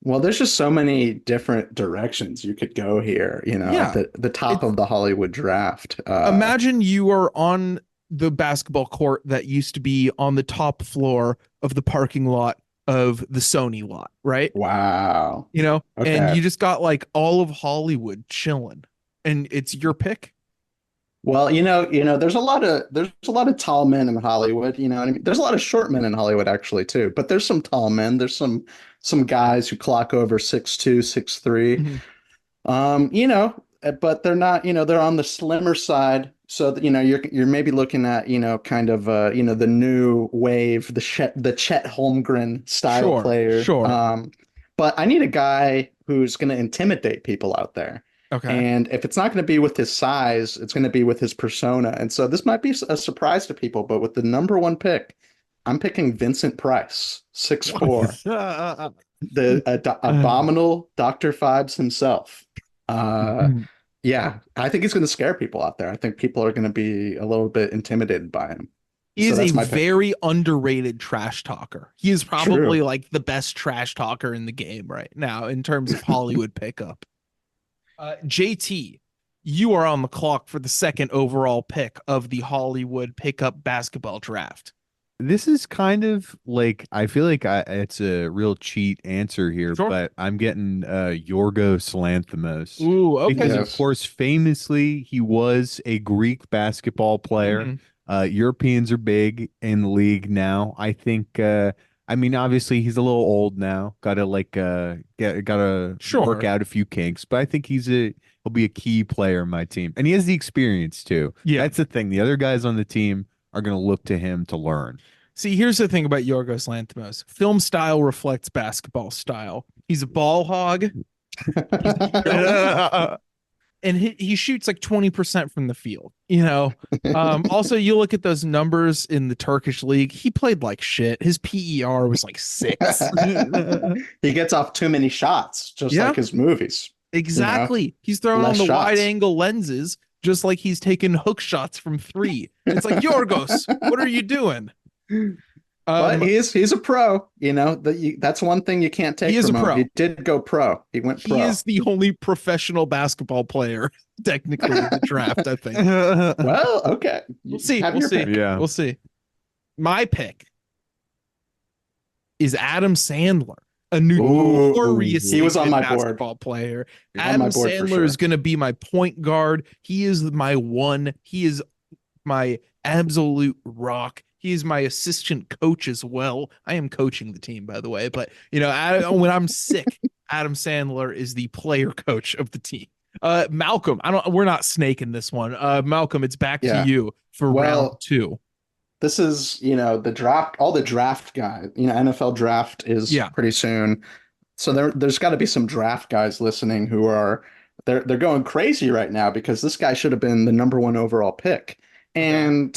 Well, there's just so many different directions you could go here. The top of the Hollywood draft. Imagine you are on the basketball court that used to be on the top floor of the parking lot of the Sony lot, right? Wow. Okay. And you just got like all of Hollywood chilling, and it's your pick. Well, there's a lot of tall men in Hollywood. You know what I mean? There's a lot of short men in Hollywood actually too, but there's some tall men. There's some guys who clock over 6'2", 6'3". But they're not. They're on the slimmer side. So that, you're maybe looking at kind of the new wave, the Chet Holmgren style player. Sure. But I need a guy who's going to intimidate people out there. Okay. And if it's not going to be with his size, it's going to be with his persona. And so this might be a surprise to people, but with the number 1 pick, I'm picking Vincent Price, 6'4", the abominable Dr. Phibes himself. Yeah, I think he's going to scare people out there. I think people are going to be a little bit intimidated by him. He is a very underrated trash talker. He is probably like the best trash talker in the game right now in terms of Hollywood pickup. JT, you are on the clock for the second overall pick of the Hollywood pickup basketball draft. This is kind of like, I feel like it's a real cheat answer here, but I'm getting Yorgos Lanthimos. Ooh, okay. Because, of course, famously, he was a Greek basketball player. Europeans are big in the league now. I think, obviously, he's a little old now. Got to work out a few kinks, but I think he'll be a key player in my team. And he has the experience, too. Yeah. That's the thing. The other guys on the team are going to look to him to learn. See, here's the thing about Yorgos Lanthimos. Film style reflects basketball style. He's a ball hog. And he shoots like 20% from the field, Also, you look at those numbers in the Turkish league, he played like shit. His PER was like 6. He gets off too many shots, just like his movies. Exactly. He's throwing on the wide angle lenses, just like he's taking hook shots from 3. It's like, Yorgos, what are you doing? But he's a pro. That's one thing you can't take from him. He did go pro. He went pro. He is the only professional basketball player technically in the draft, I think. Well, okay. We'll see. Yeah. We'll see. My pick is Adam Sandler. A notorious he was on my basketball board. Player. Adam Sandler is going to be my point guard. He is my one. He is my absolute rock. He is my assistant coach as well. I am coaching the team, by the way. But when I'm sick, Adam Sandler is the player coach of the team. Malcolm, we're not snaking this one. Malcolm, it's back to you for round 2. This is, the draft, all the draft guys, NFL draft is pretty soon. So there's got to be some draft guys listening who are, they're going crazy right now because this guy should have been the number 1 overall pick. And,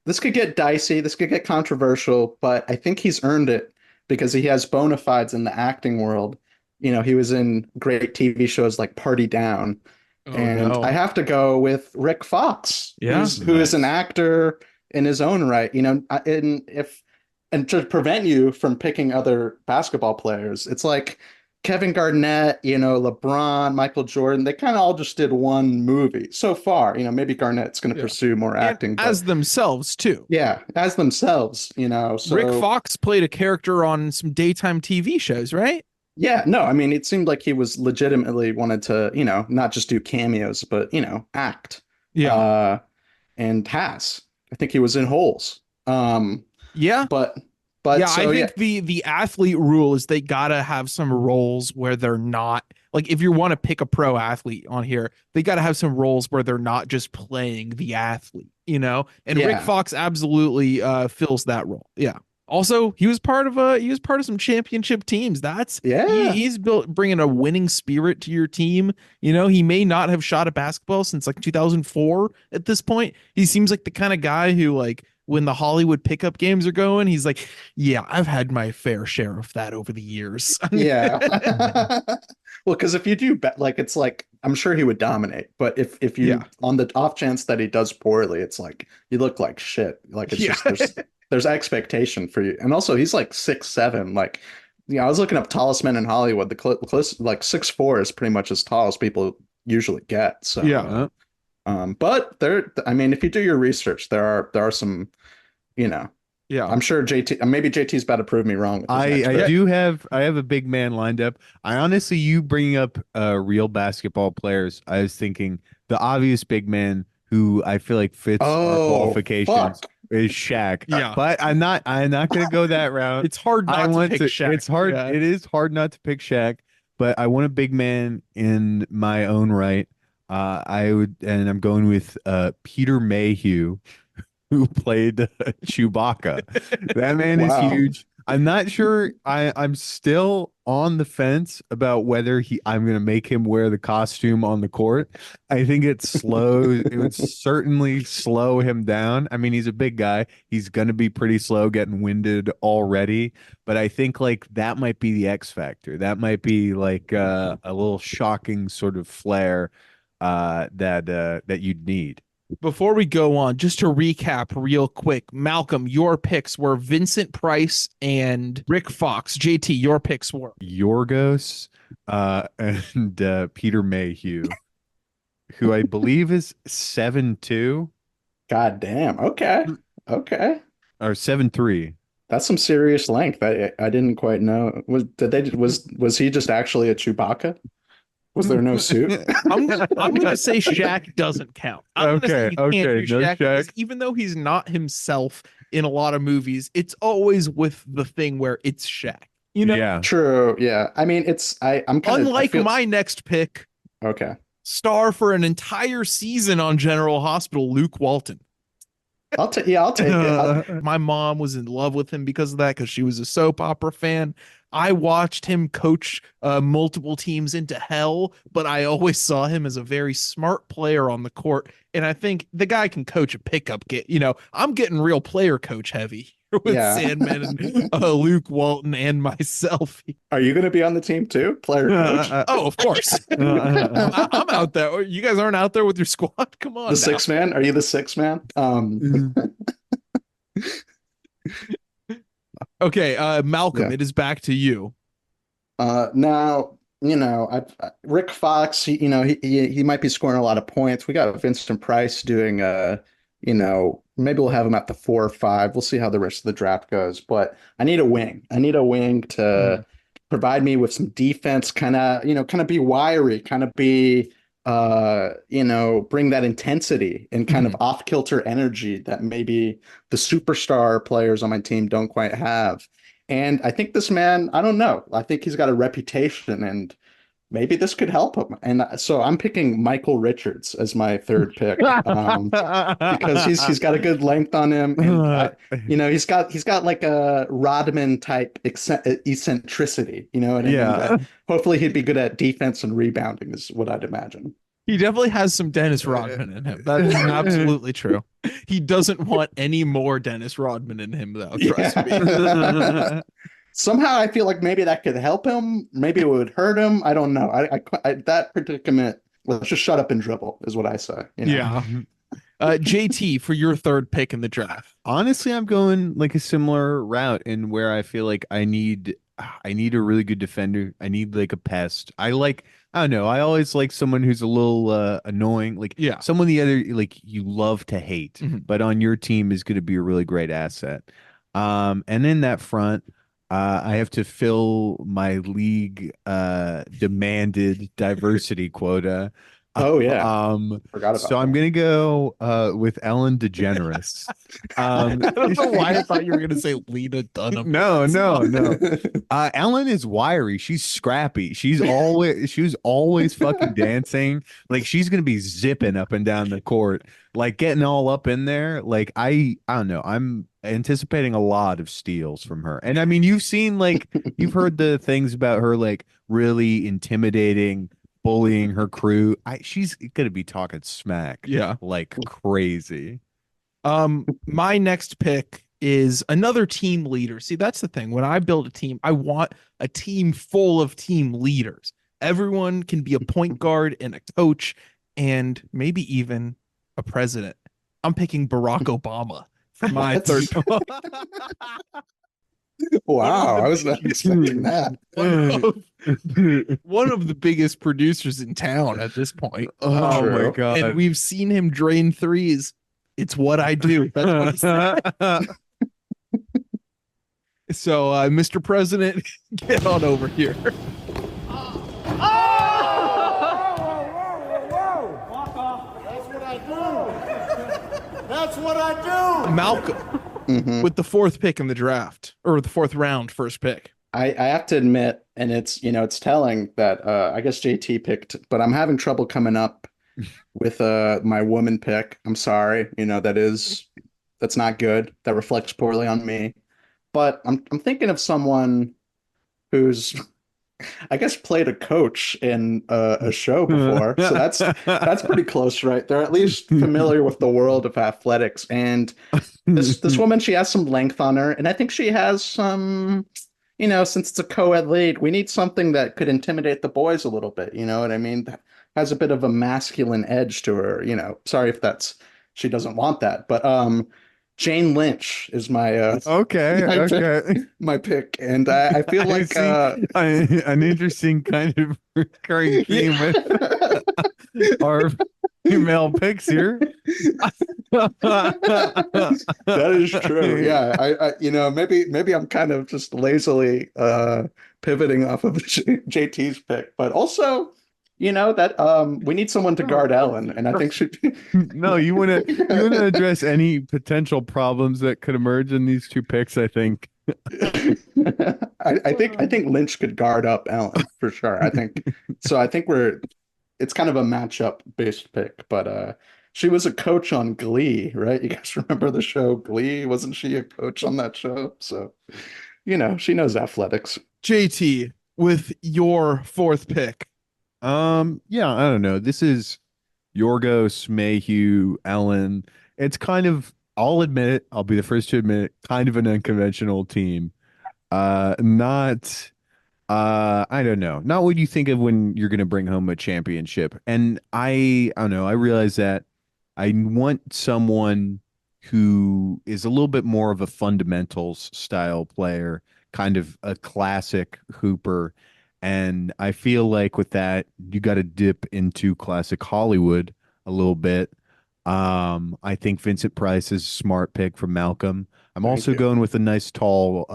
this could get dicey. This could get controversial, but I think he's earned it because he has bona fides in the acting world. He was in great TV shows like Party Down. I have to go with Rick Fox, who is an actor in his own right. And to prevent you from picking other basketball players, it's like Kevin Garnett, LeBron, Michael Jordan. They kind of all just did one movie so far. Maybe Garnett's going to pursue more acting as themselves too. Yeah, as themselves. So Rick Fox played a character on some daytime TV shows, right? Yeah, no, it seemed like he was legitimately wanted to, not just do cameos, but, act. Yeah. And has. I think he was in Holes. Yeah. But I think the athlete rule is they gotta have some roles where they're not like if you want to pick a pro athlete on here, they got to have some roles where they're not just playing the athlete, you know? And Rick Fox absolutely fills that role. Yeah. Also, he was part of some championship teams. He's bringing a winning spirit to your team. You know, he may not have shot a basketball since like 2004 at this point. He seems like the kind of guy who, like, when the Hollywood pickup games are going, he's like, yeah, I've had my fair share of that over the years. Yeah. Well, because if you do like, it's like, I'm sure he would dominate, but if you on the off chance that he does poorly, it's like you look like shit. Like it's just there's expectation for you. And also he's like 6'7". Like, I was looking up tallest men in Hollywood. The close like 6'4" is pretty much as tall as people usually get. So but I mean, if you do your research, there are some, you know. Yeah, I'm sure maybe JT's about to prove me wrong. I have a big man lined up. I honestly, you bringing up real basketball players, I was thinking the obvious big man who I feel like fits our qualifications is Shaq. Yeah, but I'm not going to go that route. It's hard not to pick Shaq. It's hard. Yeah. It is hard not to pick Shaq, but I want a big man in my own right. I'm going with Peter Mayhew, who played Chewbacca. That man is huge. I'm not sure. I'm still on the fence about whether I'm going to make him wear the costume on the court. I think it would certainly slow him down. I mean, he's a big guy. He's going to be pretty slow, getting winded already. But I think like that might be the X factor. That might be like a little shocking sort of flair that you'd need. Before we go on, just to recap real quick, Malcolm, your picks were Vincent Price and Rick Fox. JT, your picks were Yorgos and Peter Mayhew, who I believe is 7'2". God damn. Okay. Or 7'3". That's some serious length. I didn't quite know. Was he just actually a Chewbacca? Was there no suit? I'm gonna say Shaq doesn't count. Okay. No Shaq. Even though he's not himself in a lot of movies, it's always with the thing where it's Shaq. You know? Yeah. True. Yeah. I mean, I'm kind of unlike my next pick. Okay. Star for an entire season on General Hospital, Luke Walton. I'll take it. My mom was in love with him because of that, because she was a soap opera fan. I watched him coach multiple teams into hell, but I always saw him as a very smart player on the court. And I think the guy can coach a pickup. I'm getting real player coach heavy with Sandman and Luke Walton and myself. Are you going to be on the team too, player coach? Oh, of course. I'm out there. You guys aren't out there with your squad? Come on. The sixth man? Are you the sixth man? Okay, Malcolm, it is back to you. Now, Rick Fox, he might be scoring a lot of points. We got Vincent Price doing, maybe we'll have him at the 4 or 5. We'll see how the rest of the draft goes. But I need a wing. I need a wing to provide me with some defense, kind of be wiry, kind of be, bring that intensity and kind of off-kilter energy that maybe the superstar players on my team don't quite have. And I think this man, I don't know. I think he's got a reputation, and maybe this could help him. And so I'm picking Michael Richards as my third pick because he's got a good length on him. And, he's got like a Rodman type eccentricity, you know what I mean? Hopefully he'd be good at defense and rebounding is what I'd imagine. He definitely has some Dennis Rodman in him. That is absolutely true. He doesn't want any more Dennis Rodman in him, though. Trust me. Somehow I feel like maybe that could help him. Maybe it would hurt him. I don't know. I that predicament. Let's just shut up and dribble is what I say. Yeah. JT, for your third pick in the draft. Honestly, I'm going like a similar route in where I feel like I need a really good defender. I need like a pest. I don't know. I always like someone who's a little annoying. Like someone the other like you love to hate, but on your team is going to be a really great asset. And in that front, I have to fill my league demanded diversity quota. Oh yeah, forgot about So I'm gonna go with Ellen DeGeneres. I don't know why I thought you were gonna say Lena Dunham. No. Ellen is wiry. She's scrappy. She was always fucking dancing. Like she's gonna be zipping up and down the court, like getting all up in there. Like I don't know. I'm anticipating a lot of steals from her. And I mean, you've heard the things about her, like really intimidating, bullying her crew. She's gonna be talking smack, like crazy. My next pick is another team leader. See, that's the thing. When I build a team, I want a team full of team leaders. Everyone can be a point guard and a coach and maybe even a president. I'm picking Barack Obama for my third. Wow, I was not expecting that. One of the biggest producers in town at this point. Oh my God. And we've seen him drain threes. It's what I do. That's what he said. So, Mr. President, get on over here. That's what I do. Malcolm with the fourth pick in the draft, or the fourth round, first pick. I have to admit, and it's telling that I guess JT picked, but I'm having trouble coming up with my woman pick. I'm sorry, that's not good. That reflects poorly on me. But I'm thinking of someone who's, I guess, played a coach in a show before. So that's pretty close, right? They're at least familiar with the world of athletics. And this woman, she has some length on her, and I think she has some, since it's a co-ed lead, we need something that could intimidate the boys a little bit. You know what I mean? That has a bit of a masculine edge to her. Sorry if she doesn't want that, but Jane Lynch is my my pick, and I feel like an interesting kind of recurring theme with our female picks here. That is true. Yeah, I maybe I'm kind of just lazily pivoting off of JT's pick, but also, that we need someone to guard Ellen, and I think No, you want to address any potential problems that could emerge in these two picks. I think. I think Lynch could guard up Ellen for sure. I think so. I think it's kind of a matchup based pick, but she was a coach on Glee, right? You guys remember the show Glee? Wasn't she a coach on that show? So, she knows athletics. JT, with your fourth pick. Yeah, I don't know. This is Yorgos, Mayhew, Ellen. It's kind of, I'll admit it, I'll be the first to admit it, kind of an unconventional team. I don't know. Not what you think of when you're going to bring home a championship. And I don't know. I realize that I want someone who is a little bit more of a fundamentals style player, kind of a classic hooper. And I feel like with that, you got to dip into classic Hollywood a little bit. I think Vincent Price is a smart pick from Malcolm. I'm also going with a nice tall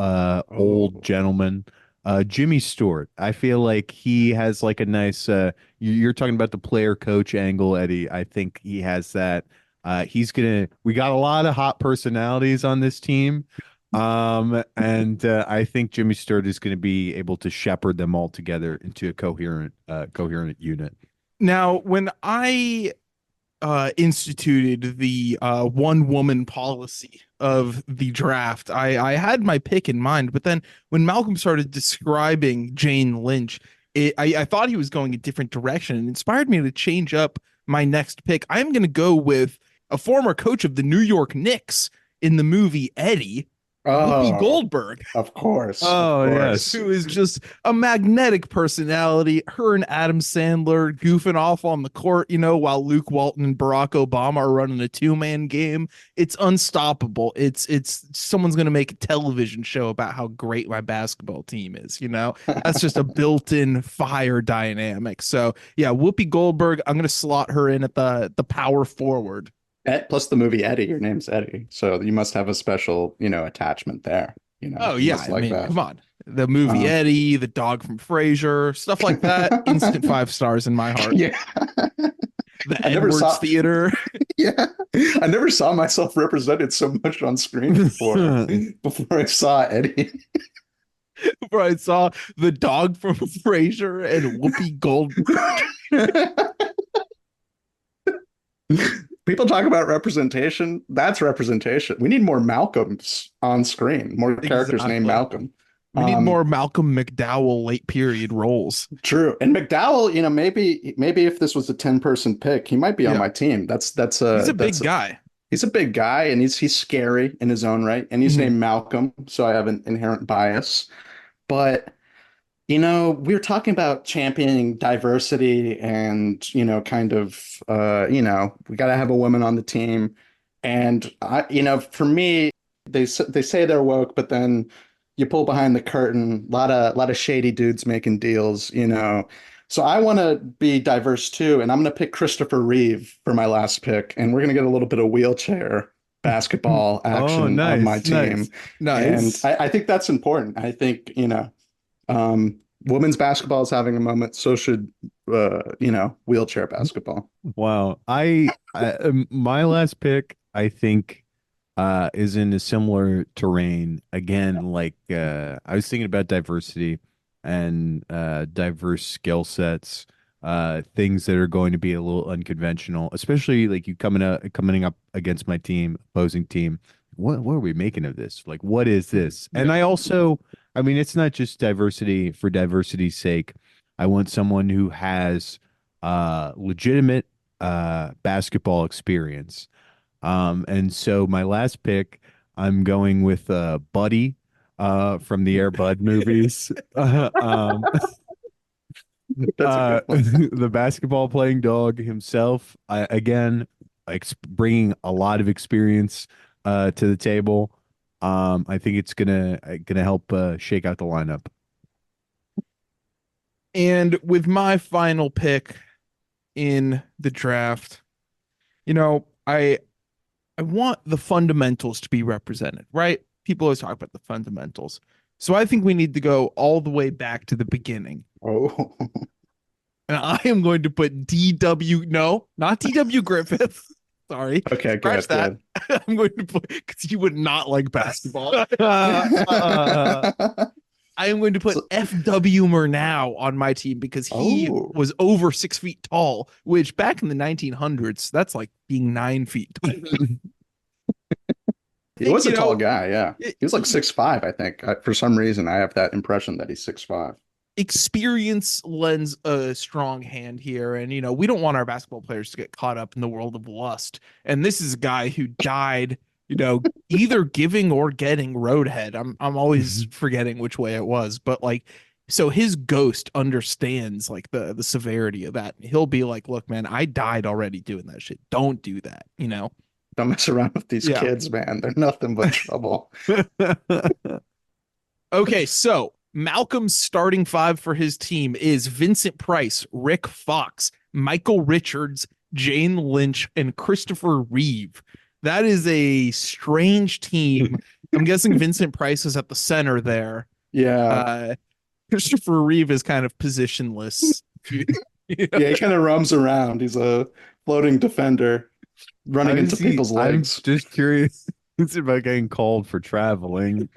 old gentleman, Jimmy Stewart. I feel like he has like a nice you're talking about the player coach angle, Eddie. I think he has that. We got a lot of hot personalities on this team. And I think Jimmy Stewart is going to be able to shepherd them all together into a coherent unit. Now, when I instituted the one woman policy of the draft, I had my pick in mind, but then when Malcolm started describing Jane Lynch, I thought he was going a different direction, and inspired me to change up my next pick. I'm going to go with a former coach of the New York Knicks in the movie Eddie, Whoopi Goldberg. Of course. Yes. Who is just a magnetic personality. Her and Adam Sandler goofing off on the court, while Luke Walton and Barack Obama are running a two-man game. It's unstoppable. It's someone's going to make a television show about how great my basketball team is, That's just a built-in fire dynamic. So, yeah, Whoopi Goldberg, I'm going to slot her in at the power forward. Plus the movie Eddie, your name's Eddie, so you must have a special, attachment there. Oh yeah, I mean, come on, the movie Eddie, the dog from Frasier, stuff like that. Instant 5 stars in my heart. Yeah. the I never Edwards saw Theater. Yeah, I never saw myself represented so much on screen before I saw Eddie. Where I saw the dog from Frasier and Whoopi Goldberg. People talk about representation. That's representation. We need more Malcolms on screen, more characters named Malcolm. We need more Malcolm McDowell late period roles. True. And McDowell, maybe if this was a 10-person pick, he might be on my team. He's a big guy. He's a big guy, and he's scary in his own right. And he's named Malcolm, so I have an inherent bias. But we were talking about championing diversity and, kind of, we got to have a woman on the team. And, for me, they say they're woke, but then you pull behind the curtain, a lot of shady dudes making deals, So I want to be diverse too. And I'm going to pick Christopher Reeve for my last pick. And we're going to get a little bit of wheelchair basketball action on my team. Nice. And I think that's important. I think, women's basketball is having a moment. So should, wheelchair basketball. Wow. My last pick, I think, is in a similar terrain. Again, like I was thinking about diversity and diverse skill sets, things that are going to be a little unconventional, especially like you coming up against my team, opposing team. What are we making of this? Like, what is this? And it's not just diversity for diversity's sake. I want someone who has legitimate basketball experience. And so my last pick, I'm going with Buddy from the Air Bud movies. The basketball playing dog himself. Again, bringing a lot of experience to the table. I think it's gonna help shake out the lineup. And with my final pick in the draft, I want the fundamentals to be represented, right? People always talk about the fundamentals. So I think we need to go all the way back to the beginning. Oh. And I am going to put not DW Griffith. Sorry. Okay, scratch that. Good. I'm going to put, because you would not like basketball. I am going to put F.W. Murnau on my team because he was over 6 feet tall, which back in the 1900s, that's like being 9 feet tall. He was a tall guy, yeah. He was like 6'5", I think. For some reason, I have that impression that he's 6'5". Experience lends a strong hand here, and we don't want our basketball players to get caught up in the world of lust. And this is a guy who died, either giving or getting roadhead. I'm always forgetting which way it was, but so his ghost understands like the severity of that. He'll be like, "Look, man, I died already doing that shit. Don't do that." Don't mess around with these kids, man. They're nothing but trouble. Okay, so Malcolm's starting five for his team is Vincent Price, Rick Fox, Michael Richards, Jane Lynch, and Christopher Reeve. That is a strange team. I'm guessing Vincent Price is at the center there. Yeah. Christopher Reeve is kind of positionless. Yeah, he kind of roams around. He's a floating defender running into people's legs. I'm just curious about getting called for traveling.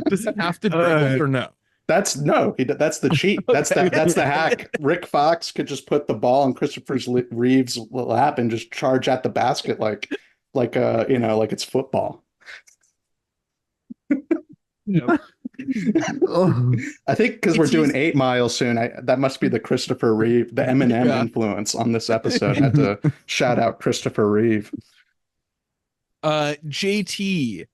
Does it have to dribble or no? That's the cheat. That's the hack. Rick Fox could just put the ball in Christopher Reeve's lap and just charge at the basket like it's football. I think because we're doing 8 Mile soon, that must be the Christopher Reeve, the Eminem influence on this episode. I had to shout out Christopher Reeve. JT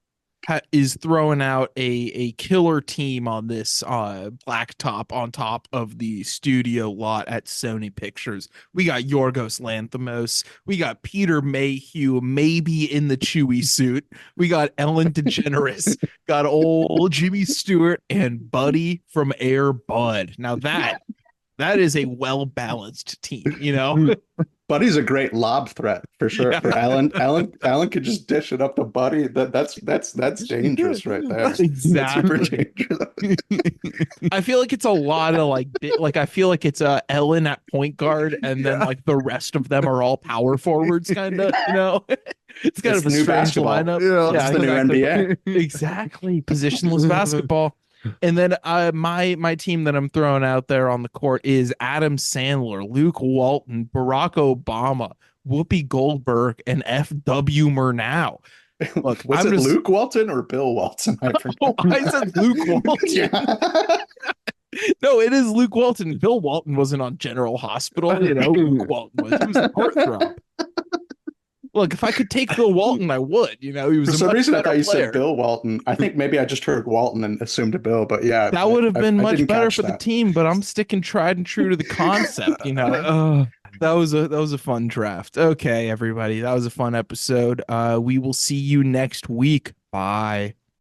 is throwing out a killer team on this blacktop on top of the studio lot at Sony Pictures. We got Yorgos Lanthimos. We got Peter Mayhew, maybe in the Chewy suit. We got Ellen DeGeneres. Got old Jimmy Stewart and Buddy from Air Bud. Now that is a well-balanced team, Buddy's a great lob threat for sure. Yeah. For Allen could just dish it up to Buddy. That's dangerous right there. Exactly. That's super dangerous. I feel like it's a lot of like I feel like it's Ellen at point guard, and then like the rest of them are all power forwards, kind of. You know, it's kind of a new strange basketball. lineup. Yeah, it's the new NBA. Exactly, positionless basketball. And then my team that I'm throwing out there on the court is Adam Sandler, Luke Walton, Barack Obama, Whoopi Goldberg, and F.W. Murnau. Look, Was it Luke Walton or Bill Walton? I forgot. I said Luke Walton. Yeah. No, it is Luke Walton. Bill Walton wasn't on General Hospital. You know, Luke Walton was. He was a heartthrob. Look, if I could take Bill Walton, I would. You know, he was For a some much reason I better thought you player. said Bill Walton. I think maybe I just heard Walton and assumed Bill, but yeah. That would have been I much didn't better catch for the that. team, but I'm sticking tried and true to the concept, you know. That was a fun draft. Okay, everybody. That was a fun episode. We will see you next week. Bye.